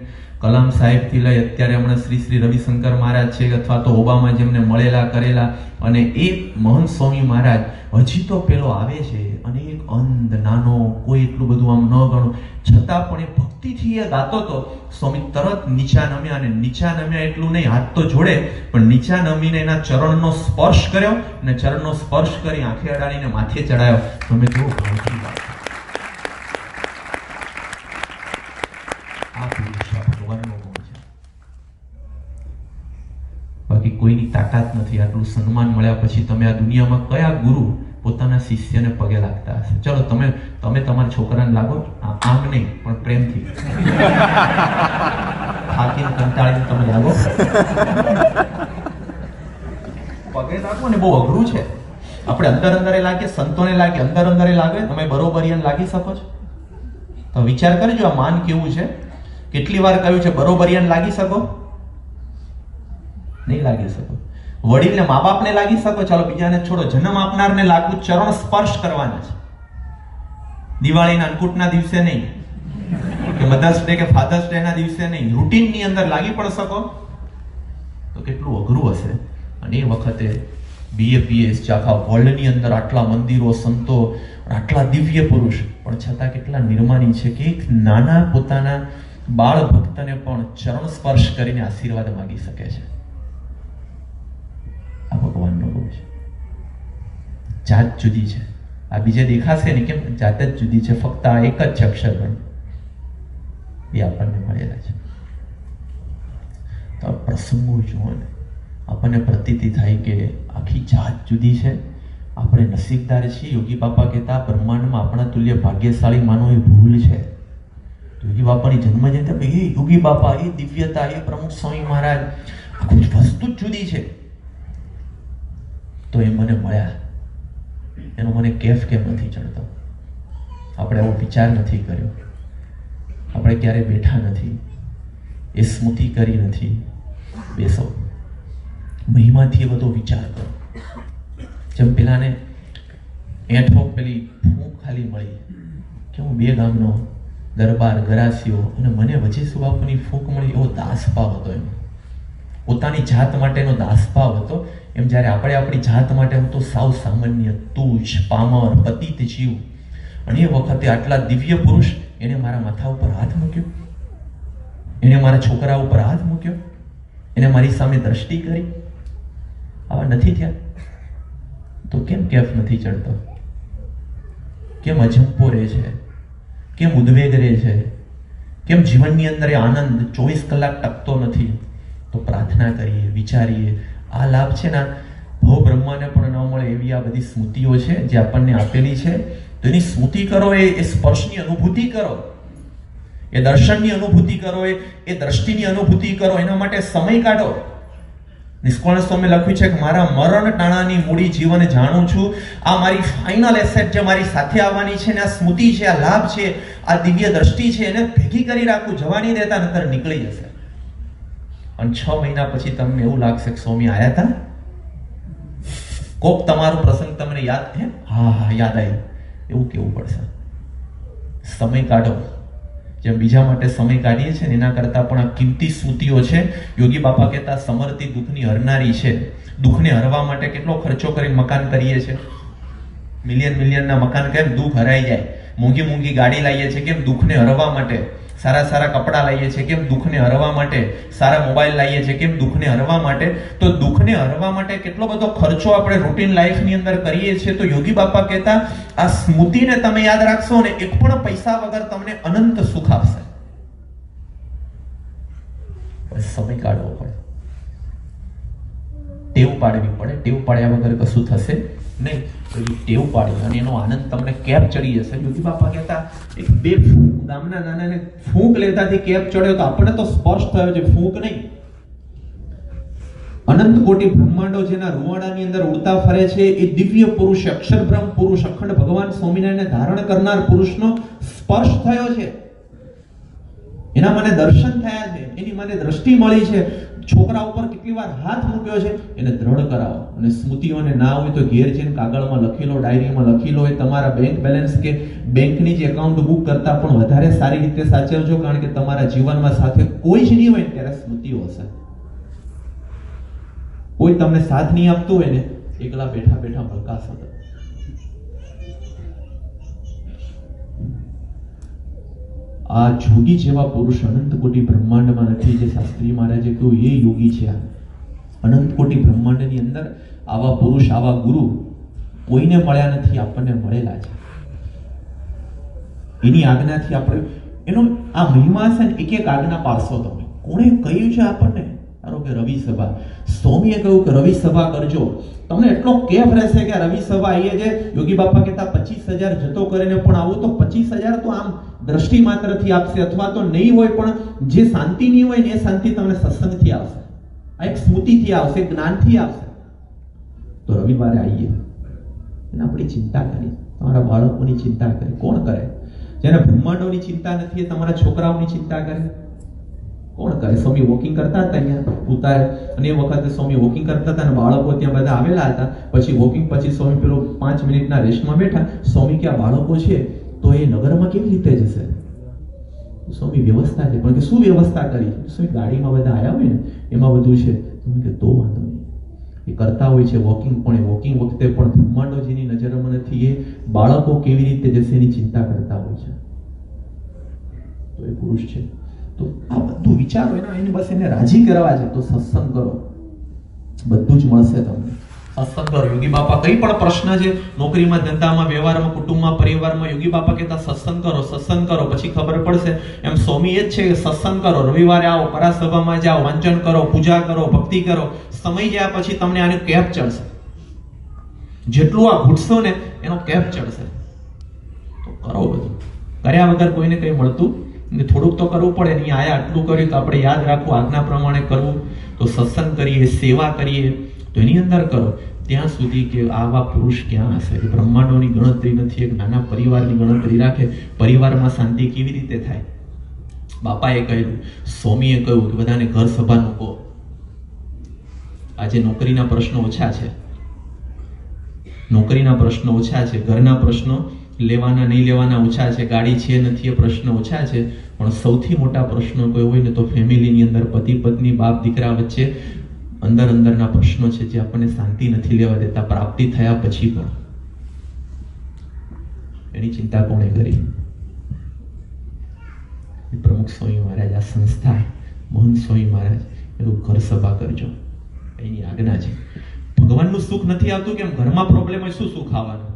કલામ સાહેબથી લઈ અત્યારે હમણાં શ્રી શ્રી રવિશંકર મહારાજ છે અથવા તો ઓબામા જેમને મળેલા કરેલા, અને એ મહંત સ્વામી મહારાજ હજી તો પેલો આવે છે અને એક અંધ નાનો, કોઈ એટલું બધું આમ ન ગણો, છતાં પણ એ ભક્તિથી એ ગાતો હતો. સ્વામી તરત નીચા નમ્યા, અને નીચા નમ્યા એટલું નહીં, હાથ તો જોડે, પણ નીચા નમીને એના ચરણનો સ્પર્શ કર્યો, અને ચરણનો સ્પર્શ કરી આંખે અડાડીને માથે ચડાયો. તમે જુઓ ભાવથી વાત, આ ભગવાનનો ગુણ છે. બાકી કોઈની તાકાત નથી. આટલું સન્માન મળ્યા પછી તમે આ દુનિયામાં કયા ગુરુ પોતાના શિષ્યને પગે લાગતા હશે? ચલો તમે તમારા છોકરાને લાગો, આમ નહીં પણ પ્રેમથી, થાકીને કંટાળીને તમે લાગો, પગે લાગો ને. બહુ અઘરું છે. આપણે અંદર લાગીએ, સંતોને લાગે, અંદર લાગે, તમે બરોબરિયાને લાગી શકો છો? તો વિચાર કરજો, આ માન કેવું છે. કેટલી વાર કહ્યું છે બરોબરિયાને લાગી શકો? નહીં લાગી શકો. વડીલને, મા બાપને લાગી શકો? ચાલો બીજાને છોડો, જન્મ આપનારને લાગવું, ચરણ સ્પર્શ કરવાના છે. દિવાળીના અન્નકૂટના દિવસે નહીં, કે મધર્સ ડે કે ફાધર્સ ડે ના દિવસે નહીં, રૂટીનની અંદર લાગી પણ શકો તો કેટલું અઘરું હશે. અને એ વખતે BAPS આખા વર્લ્ડની અંદર આટલા મંદિરો, સંતો, આટલા દિવ્ય પુરુષ, પણ છતાં કેટલા નિર્માની છે કે એક નાના પોતાના બાળ ભક્તને પણ ચરણ સ્પર્શ કરીને આશીર્વાદ માંગી શકે છે. આ ભગવાનનો ગુણ છે. જાત જુદી છે. આ બીજે દેખાશે નહીં, કેમ? જાત જ જુદી છે. ફક્ત આ એક જ છે અક્ષરગણ, એ આપણને મળેલા છે. તો પ્રસંગો જુઓ ને, આપણને પ્રતીતિ થાય કે આખી જાત જુદી છે. આપણે નસીબદાર છીએ. યોગી બાપા કહેતા બ્રહ્માંડમાં આપણા તુલ્ય ભાગ્યશાળી માનો એ ભૂલ છે. યોગી બાપાની જન્મજયંતિ, એ યોગી બાપા, એ દિવ્યતા, એ પ્રમુખ સ્વામી મહારાજ, આખું વસ્તુ જ જુદી છે. તો એ મને મળ્યા, એનો મને કેફ કેમ નથી ચડતો? આપણે એવો વિચાર નથી કર્યો, આપણે ક્યારે બેઠા નથી, એ સ્મૃતિ કરી નથી. બેસો, મહિમાથી બધો વિચાર કરો. જેમ પેલાને એઠો પેલી ફૂંક ખાલી મળી કે હું 2 ગામનો દરબાર ગરાસીઓ, અને મને વજેસુ બાપુની ફૂંક મળી, એવો દાસભાવ હતો. એમ પોતાની જાત માટેનો દાસભાવ હતો. એમ જ્યારે આપણે આપણી જાત માટે, હું તો સાવ સામાન્ય, તુજ, પામર, પતિત જીવ, અને એ વખતે આટલા દિવ્ય પુરુષ, એને મારા માથા ઉપર હાથ મૂક્યો, એને મારા છોકરા ઉપર હાથ મૂક્યો, એને મારી સામે દ્રષ્ટિ કરી. આવા નથી થયા તો કેમ કેફ નથી ચડતો? કેમ અજંપો રહે છે? કેમ ઉદ્વેગ રહે છે? કેમ જીવનની અંદર એ આનંદ 24 કલાક ટકતો નથી? તો પ્રાર્થના કરીએ, વિચારીએ. આ લાભ છે ને, ભવ બ્રહ્માને પણ ન મળે એવી આ બધી સ્મૃતિઓ છે જે આપણને આપેલી છે. તો એની સ્મૃતિ કરો, એ સ્પર્શની અનુભૂતિ કરો, એ દર્શનની અનુભૂતિ કરો, એ દ્રષ્ટિની અનુભૂતિ કરો. એના માટે સમય કાઢો. નિષ્કોણ સ્વામી લખ્યું છે કે મારા મરણ ટાણાની મૂડી જીવન જાણું છું. આ મારી ફાઇનલ એસેટ જે મારી સાથે આવવાની છે ને, આ સ્મૃતિ છે, આ લાભ છે, આ દિવ્ય દ્રષ્ટિ છે, એને ભેગી કરી રાખું. જવાની દેતા, નતર નીકળી જશે. અને 6 મહિના પછી તમને એવું લાગશે કે સ્વામી આયા હતા. કોક તમારો પ્રસંગ તમને યાદ હે, હા યાદ આવ્યું, એવું કેવું પડશે. સમય કાઢો. જેમ બીજા માટે સમય કાઢીએ છીએ ને, એના કરતા પણ આ કિંમતી સ્મૃતિઓ છે. યોગી બાપા કહેતા સમર્થી દુઃખની હરનારી છે. દુઃખને હરવા માટે કેટલો ખર્ચો કરીને મકાન કરીએ છીએ. મિલિયનના મકાન, કેમ? દુઃખ હરાઈ જાય. મોંઘી ગાડી લાવીએ છીએ, કેમ? દુઃખને હરવા માટે. સારા કપડાં લાવીએ છીએ, કેમ? દુઃખને હરવા માટે. સારા મોબાઈલ લાવીએ છીએ, કેમ? દુઃખને હરવા માટે. તો દુઃખને હરવા માટે કેટલો બધો ખર્ચો આપણે રૂટીન લાઈફની અંદર કરીએ છીએ. તો યોગી બાપા કહેતા આ સ્મૃતિને તમે યાદ રાખશો ને, એક પણ પૈસા વગર તમને અનંત સુખ આપશે. સમય કાઢવો પડે, ટેવ પાડવી પડે. ટેવ પાડ્યા વગર કશું થશે નહીં. ટેવ પાડી અને એનો આનંદ તમને કેપ ચડી જશે. યોગી બાપા કહેતા એક 2 ગામના નાનાને ફૂંક લેતાથી કેપ ચડ્યો, તો આપણને તો સ્પર્શ થયો છે, ફૂંક નહીં. અનંત કોટી બ્રહ્માંડો જેના રૂવાડાની અંદર ઉડતા ફરે છે, એ દિવ્ય પુરુષ, અક્ષર બ્રહ્મ પુરુષ, અખંડ ભગવાન સ્વામિનારાયણને ધારણ કરનાર પુરુષનો સ્પર્શ થયો છે. એના મને દર્શન થયા છે, એની મને દ્રષ્ટિ મળી છે. છોકરા ઉપર કેટલી વાર હાથ મૂક્યો છે, એને દ્રઢ કરાવો. અને સ્મૃતિઓને ના હોય તો ઘેર જઈને કાગળમાં લખી લો, ડાયરીમાં લખી લો. એ તમારા બેંક બેલેન્સ કે બેંકની જે એકાઉન્ટ બુક કરતા પણ વધારે સારી રીતે સાચવજો, કારણ કે તમારા જીવનમાં સાથે કોઈ જ નહીં હોય ત્યારે સ્મૃતિઓ હશે. કોઈ તમને સાથ નહીં આપતું હોય ને, એકલા બેઠા બેઠા ભડકાશ હતો. આ જોગી જેવા પુરુષ અનંત કોટી બ્રહ્માંડમાં નથી. જે શાસ્ત્રી મહારાજે કહ્યું એ યોગી છે. અનંત કોટી બ્રહ્માંડની અંદર આવા પુરુષ, આવા ગુરુ કોઈને મળ્યા નથી, આપણને મળેલા છે. એની આજ્ઞાથી આપણે એનો આ મહિમા છે ને, એક એક આજ્ઞા પાળશો તમે. કોણે કહ્યું છે આપણને? ધારો કે રવિ સભા, સ્વામીએ કહ્યું કે રવિ સભા કરજો. તમને એટલો કેફ રહેશે કે રવિ સભા આવીએ છે. યોગી બાપા કહેતા 25,000 જતો કરીને પણ આવું તો 25,000 તો આમ દ્રષ્ટિ માત્રથી આપશે, અથવા તો નહીં હોય પણ જે શાંતિ નહીં હોય ને એ શાંતિ તમને સત્સંગથી આવશે, આ એક સ્મૃતિથી આવશે, જ્ઞાનથી આવશે. તો રવિવારે આવીએ અને આપણી ચિંતા કરી, તમારા બાળકોની ચિંતા કરે. કોણ કરે? જેને બ્રહ્માંડોની ચિંતા નથી એ તમારા છોકરાઓની ચિંતા કરે. કોણ કરે? સ્વામી વોકિંગ કરતા હતા અહીંયા ઉતારે, અને એ વખતે સ્વામી વોકિંગ કરતા હતા અને બાળકો ત્યાં બધા આવેલા હતા. પછી વોકિંગ પછી સ્વામી પેલો 5 મિનિટના રેસ્ટમાં બેઠા. સ્વામી કે આ બાળકો છે તો એ નગરમાં કેવી રીતે જશે? સ્વામી વ્યવસ્થા છે. પણ કે શું વ્યવસ્થા કરી? સ્વામી ગાડીમાં બધા આવ્યા હોય ને એમાં બધું છે. સ્વામી કે તો વાંધો નહીં, એ કરતા હોય છે વોકિંગ, પણ એ વોકિંગ વખતે પણ બ્રહ્માંડો જેની નજરમાં નથી એ બાળકો કેવી રીતે જશે એની ચિંતા કરતા હોય છે. તો એ પુરુષ છે. તો આ બધું વિચારો એને બસ એને રાજી કરવા છે. તો સત્સંગ કરો, બધું જ મળશે તમને. સત્સંગ કરો. યોગી બાપા કઈ પણ પ્રશ્ન છે નોકરીમાં, ધંધામાં, વ્યવહારમાં, કુટુંબમાં, પરિવારમાં, યોગી બાપા કહેતા સત્સંગ કરો, સત્સંગ કરો, પછી ખબર પડશે. એમ સ્વામી એ જ છે કે સત્સંગ કરો, રવિવારે આવો, પરાસભામાં જાઓ, વાંચન કરો, પૂજા કરો, ભક્તિ કરો. સમય ગયા પછી તમને આનો કેપ ચડશે. જેટલું આ ઘૂંટશો ને એનો કેપ ચડશે. તો કરો બધું. કર્યા વગર કોઈને કઈ મળતું થોડુંક તો કરવું પડે. નહીં આયા આટલું કર્યું તો આપણે યાદ રાખવું, આજ્ઞા પ્રમાણે કરવું. તો સત્સંગ કરીએ, સેવા કરીએ, તો એની અંદર કરો. ત્યાં સુધી કે આવા પુરુષ ક્યાં હશે? બ્રહ્માંડોની ગણતરી નથી, એક નાના પરિવારની ગણતરી રાખે. પરિવારમાં શાંતિ કેવી રીતે થાય? બાપાએ કહ્યું, સ્વામીએ કહ્યું કે બધાને ઘર સભાનું કહો. આજે નોકરીના પ્રશ્નો ઓછા છે, નોકરીના પ્રશ્નો ઓછા છે, ઘરના પ્રશ્નો લેવાના નહીં લેવાના ઓછા છે, ગાડી છે નથી એ પ્રશ્નો ઓછા છે. પણ સૌથી મોટા પ્રશ્નો કોઈ હોય ને તો ફેમિલીની અંદર પતિ પત્ની, બાપ દીકરા વચ્ચે અંદરના પ્રશ્નો છે જે આપણને શાંતિ નથી લેવા દેતા, પ્રાપ્તિ થયા પછી પણ. એની ચિંતા કોણે કરી? પ્રમુખ સ્વામી મહારાજ, આ સંસ્થા, મહંત સ્વામી મહારાજ એવું ઘર સભા કરજો, એની આજ્ઞા છે. ભગવાનનું સુખ નથી આવતું કેમ? ઘરમાં પ્રોબ્લેમ હોય, શું સુખ આવવાનું?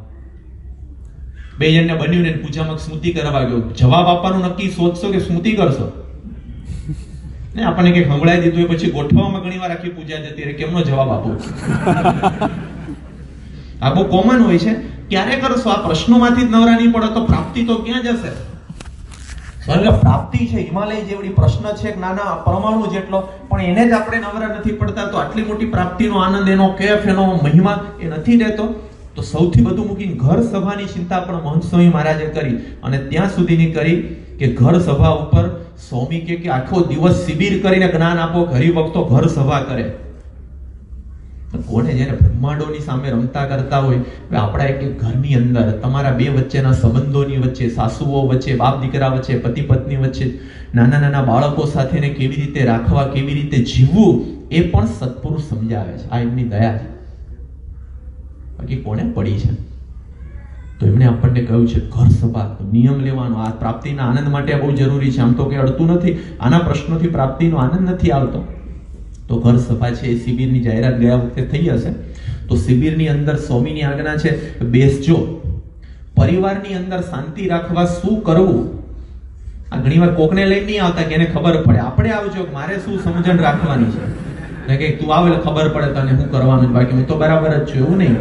બે જણને બન્યું ને પૂજામાં સ્મૃતિ કરવા ગયો, જવાબ આપવાનું નક્કી સોચશો કે સ્મૃતિ કરશો? ને આપણને કંઈક સંભળાઈ દીધું હોય પછી ગોઠવવામાં ઘણી વાર આખી પૂજા જતી રહે, કેમનો જવાબ આપો? આ બહુ કોમન હોય છે. ક્યારે કરશો? આ પ્રશ્નોમાંથી જ નવરા નહીં પડો તો પ્રાપ્તિ તો ક્યાં જશે? પ્રાપ્તિ છે હિમાલય જેવડી, પ્રશ્ન છે નાના પરમાણુ જેટલો, પણ એને જ આપણે નવરા નથી પડતા. તો આટલી મોટી પ્રાપ્તિનો આનંદ, એનો કેફ, એનો મહિમા એ નથી રહેતો. તો સૌથી વધુ મૂકીને ઘર સભાની ચિંતા પણ મહંત સ્વામી મહારાજે કરી, અને ત્યાં સુધીની કરી કે ઘર સભા ઉપર સ્વામી કે આખો દિવસ શિબિર કરીને જ્ઞાન આપો. હરિભક્તો ઘર સભા કરે. કોને? જેને બ્રહ્માંડોની સામે રમતા કરતા હોય. આપણા એક ઘરની અંદર તમારા બે વચ્ચેના સંબંધોની વચ્ચે, સાસુઓ વચ્ચે, બાપ દીકરા વચ્ચે, પતિ પત્ની વચ્ચે, નાના નાના બાળકો સાથેને કેવી રીતે રાખવા, કેવી રીતે જીવવું, એ પણ સત્પુરુષ સમજાવે છે. આ એમની દયા છે. બાકી કોને પડી છે? તો એમણે આપણને કહ્યું છે ઘર સભા, નિયમ લેવાનો. આ પ્રાપ્તિના આનંદ માટે બહુ જરૂરી છે. આમ તો કંઈ અડતું નથી, આના પ્રશ્નોથી પ્રાપ્તિનો આનંદ નથી આવતો. તો ઘર સભા છે. એ શિબિરની જાહેરાત ગયા વખતે થઈ હશે. તો શિબિરની અંદર સ્વામીની આજ્ઞા છે બેસજો. પરિવારની અંદર શાંતિ રાખવા શું કરવું? આ ઘણીવાર કોકને લઈને નહીં આવતા કે એને ખબર પડે. આપણે આવજો, મારે શું સમજણ રાખવાની છે, કે તું આવે ખબર પડે તને શું કરવાનું, બાકી હું તો બરાબર જ છું, એવું નહીં.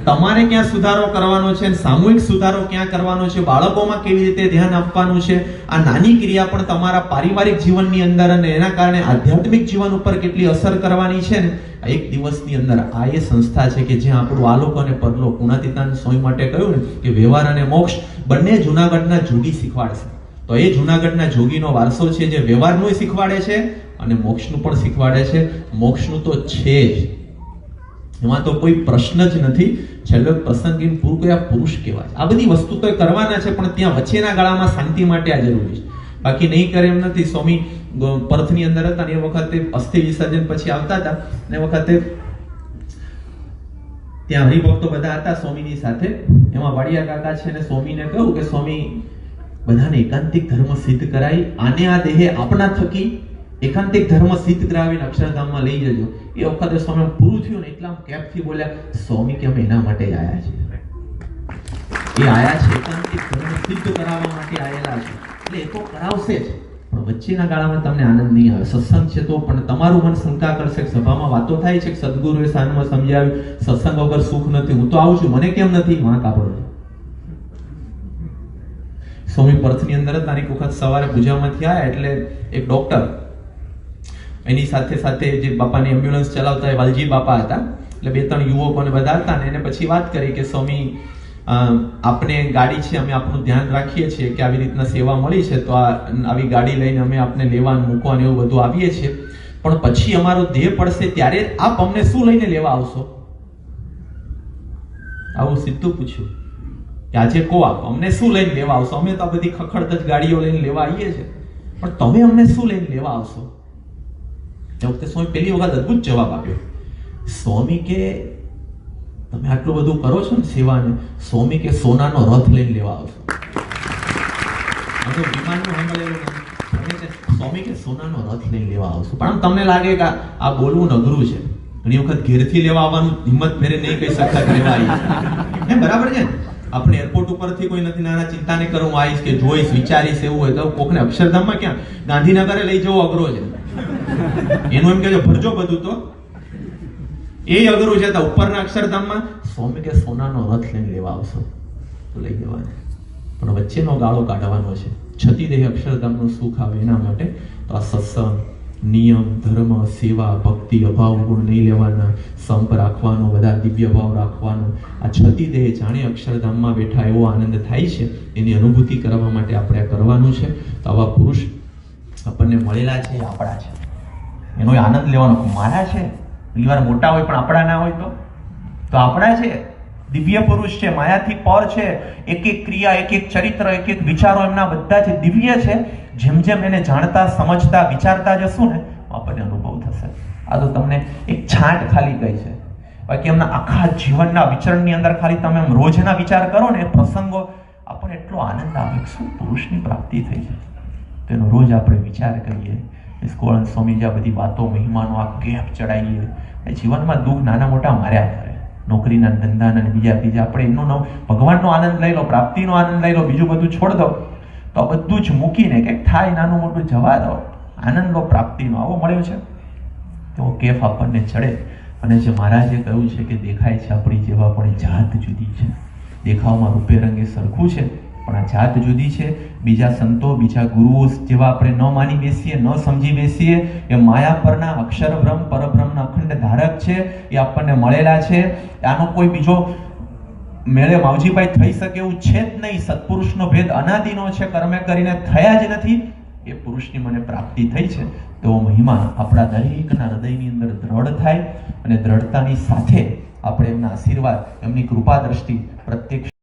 તમારે ક્યાં સુધારો કરવાનો છે, સામૂહિક સુધારો ક્યાં કરવાનો છે, બાળકોમાં કેવી રીતે ધ્યાન આપવાનું છે. આ નાની ક્રિયા પણ તમારા પારિવારિક જીવનની અંદર અને એના કારણે આધ્યાત્મિક જીવન ઉપર કેટલી અસર કરવાની છે ને, એક દિવસની અંદર. આ એ સંસ્થા છે કે જ્યાં આપણું આલોક અને પરલોક, ગુણાતીતાન સ્વામી માટે કહ્યું ને કે વ્યવહાર અને મોક્ષ બંને જુનાગઢના જોગી શીખવાડશે. તો એ જુનાગઢના જોગીનો વારસો છે જે વ્યવહારનું શીખવાડે છે અને મોક્ષનું પણ શીખવાડે છે. મોક્ષનું તો છે જ, એમાં તો કોઈ પ્રશ્ન જ નથી. છેલ્લો પ્રસંગીન પૂરું કયા પુરુષ કહેવાય. આ બધી વસ્તુ તો કરવાના છે, પણ ત્યાં વચ્ચેના ગાળામાં શાંતિ માટે આ જરૂરી છે, બાકી નહીં કરે એમ નથી. સ્વામી પર્થની અંદર હતા ને એ વખતે અસ્થિ વિસર્જન પછી આવતા હતા ને એ વખતે ત્યાં હરિભક્તો બધા હતા સ્વામીની સાથે. એમાં વાડિયા કાકા છે ને સ્વામીને કહ્યું કે સ્વામી બધાને એકાંતિક ધર્મ સિદ્ધ કરાવી, આને આ દેહે આપના થકી એકાંતિક ધર્મ સિદ્ધ કરાવીને અક્ષરધામમાં લઈ જજો. એ વખતે સ્વામી પૂરું થયું ને એટલા કેપથી બોલ્યા, સ્વામી કે અમે એના માટે જ આયા છીએ. એ આયા છે એકાંતિક ધર્મ સિદ્ધ કરાવવા માટે આયેલા છે, એટલે એ તો કરાવશે જ, પણ વચ્ચેના ગાળામાં તમને આનંદ નહીં આવે. સત્સંગ છે તો પણ તમારું મન શંકા કરશે, સભામાં વાતો થાય છે કે સદગુરુએ સાનમાં સમજાવ્યું સત્સંગ વગર સુખ નથી, હું તો આવું છું, મને કેમ નથી? વાંક આપણો. સ્વામી પર્થની અંદર જ એક વખત સવારે પૂજામાંથી આવ્યા એટલે એક ડોક્ટર એની સાથે સાથે જે બાપાની એમ્બ્યુલન્સ ચલાવતા એ વાલજી બાપા હતા, એટલે 2-3 યુવકોને બધા હતા ને એને પછી વાત કરી કે સ્વામી આપને ગાડી છે, અમે આપનું ધ્યાન રાખીએ છીએ કે આવી રીતના સેવા મળી છે તો આવી ગાડી લઈને અમે આપને લેવાનું મૂકવાનું એવું બધું આવીએ છીએ, પણ પછી અમારો દેહ પડશે ત્યારે આપ અમને શું લઈને લેવા આવશો? આવું સીધું પૂછ્યું કે આજે કો આપ અમને શું લઈને લેવા આવશો? અમે તો બધી ખખડત જ ગાડીઓ લઈને લેવા આવીએ છીએ, પણ તમે અમને શું લઈને લેવા આવશો? એ વખતે સ્વામી પહેલી વખત અદભુત જવાબ આપ્યો. સ્વામી કે તમે આટલું બધું કરો છો ને સેવાને, સ્વામી કે સોનાનો રથ લઈને લેવા આવશો. વિમાનનું સાંભળેલું નથી, સ્વામી કે સોનાનો રથ લઈને લેવા આવશો. પણ તમને લાગે કે આ બોલવું અઘરું છે, ઘણી વખત ઘેરથી લેવા આવવાનું હિંમત ફેરે નહીં કહી શકતા કે લેવા આવી એમ, બરાબર છે. આપણે એરપોર્ટ ઉપરથી કોઈ નથી નાના ચિંતા નહીં કરું, હું આવીશ કે જોઈશ વિચારીશ એવું હોય તો કોકને અક્ષરધામમાં ક્યાં ગાંધીનગરે લઈ જવો અઘરો છે. એનું એમ કહેજો ભરજો બધું તો એ અઘરું છે. તો ઉપરના અક્ષરધામમાં સ્વામી કે સોનાનો રથ લઈને લેવા આવશો તો લઈ જવાને, પણ વચ્ચેનો ગાળો કાઢવાનો છે. છતી દેહ અક્ષરધામનું સુખ આવે એના માટે તો આ સત્સંગ, નિયમ, ધર્મ, સેવા, ભક્તિ, અભાવ ગુણ નહીં લેવાના, સંપ રાખવાનો, બધા દિવ્ય ભાવ રાખવાનો. આ છતી દેહ જાણે અક્ષરધામમાં બેઠા એવો આનંદ થાય છે, એની અનુભૂતિ કરવા માટે આપણે કરવાનું છે. તો આવા પુરુષ આપણને મળેલા છે, આપણા છે, એનો આનંદ લેવાનો. મારા છે ઘણી વાર મોટા હોય પણ આપણા ના હોય તો આપણા છે, દિવ્ય પુરુષ છે, માયાથી પર છે, એક એક ક્રિયા, એક એક ચરિત્ર, એક એક વિચારો એમના બધા છે, દિવ્ય છે. જેમ જેમ એને જાણતા, સમજતા, વિચારતા જશું ને આપણને અનુભવ થશે. આ તો તમને એક છાંટ ખાલી કહી છે, બાકી એમના આખા જીવનના વિચરણની અંદર ખાલી તમે રોજના વિચાર કરો ને પ્રસંગો આપણને એટલો આનંદ આવે કે શું પુરુષની પ્રાપ્તિ થઈ છે. તેનો રોજ આપણે વિચાર કરીએ. સ્કોળન સ્વામી જે બધી વાતો, મહિમાનો આ ગેપ ચડાવીએ, જીવનમાં દુઃખ નાના મોટા માર્યા કરે, નોકરીના, ધંધાના અને બીજા આપણે એનો ભગવાનનો આનંદ લઈ લો, પ્રાપ્તિનો આનંદ લઈ લો, બીજું બધું છોડ દો, તો આ બધું જ મૂકીને કંઈક થાય નાનું મોટું જવા દો, આનંદ લો પ્રાપ્તિનો. આવો મળ્યો છે તો કેફ આપણને ચડે. અને જે મહારાજે કહ્યું છે કે દેખાય છે આપણી જેવા પણ જાત જુદી છે. દેખાવમાં રૂપે રંગે સરખું છે પણ આ જાત જુદી છે. બીજા સંતો, બીજા ગુરુઓ જેવા આપણે ન માની બેસીએ, ન સમજી બેસીએ. એ માયા પરના અક્ષર બ્રહ્મ, પરબ્રહ્મના અખંડ ધારક છે, એ આપણને મળેલા છે. આનો કોઈ બીજો મેળે માવજીભાઈ થઈ શકે એવું છે જ નહીં. સત્પુરુષનો ભેદ અનાદિનો છે, કર્મે કરીને થયા જ નથી. એ પુરુષની મને પ્રાપ્તિ થઈ છે. તો મહિમા આપણા દરેકના હૃદયની અંદર દ્રઢ થાય, અને દ્રઢતાની સાથે આપણે એમના આશીર્વાદ, એમની કૃપા દ્રષ્ટિ પ્રત્યક્ષ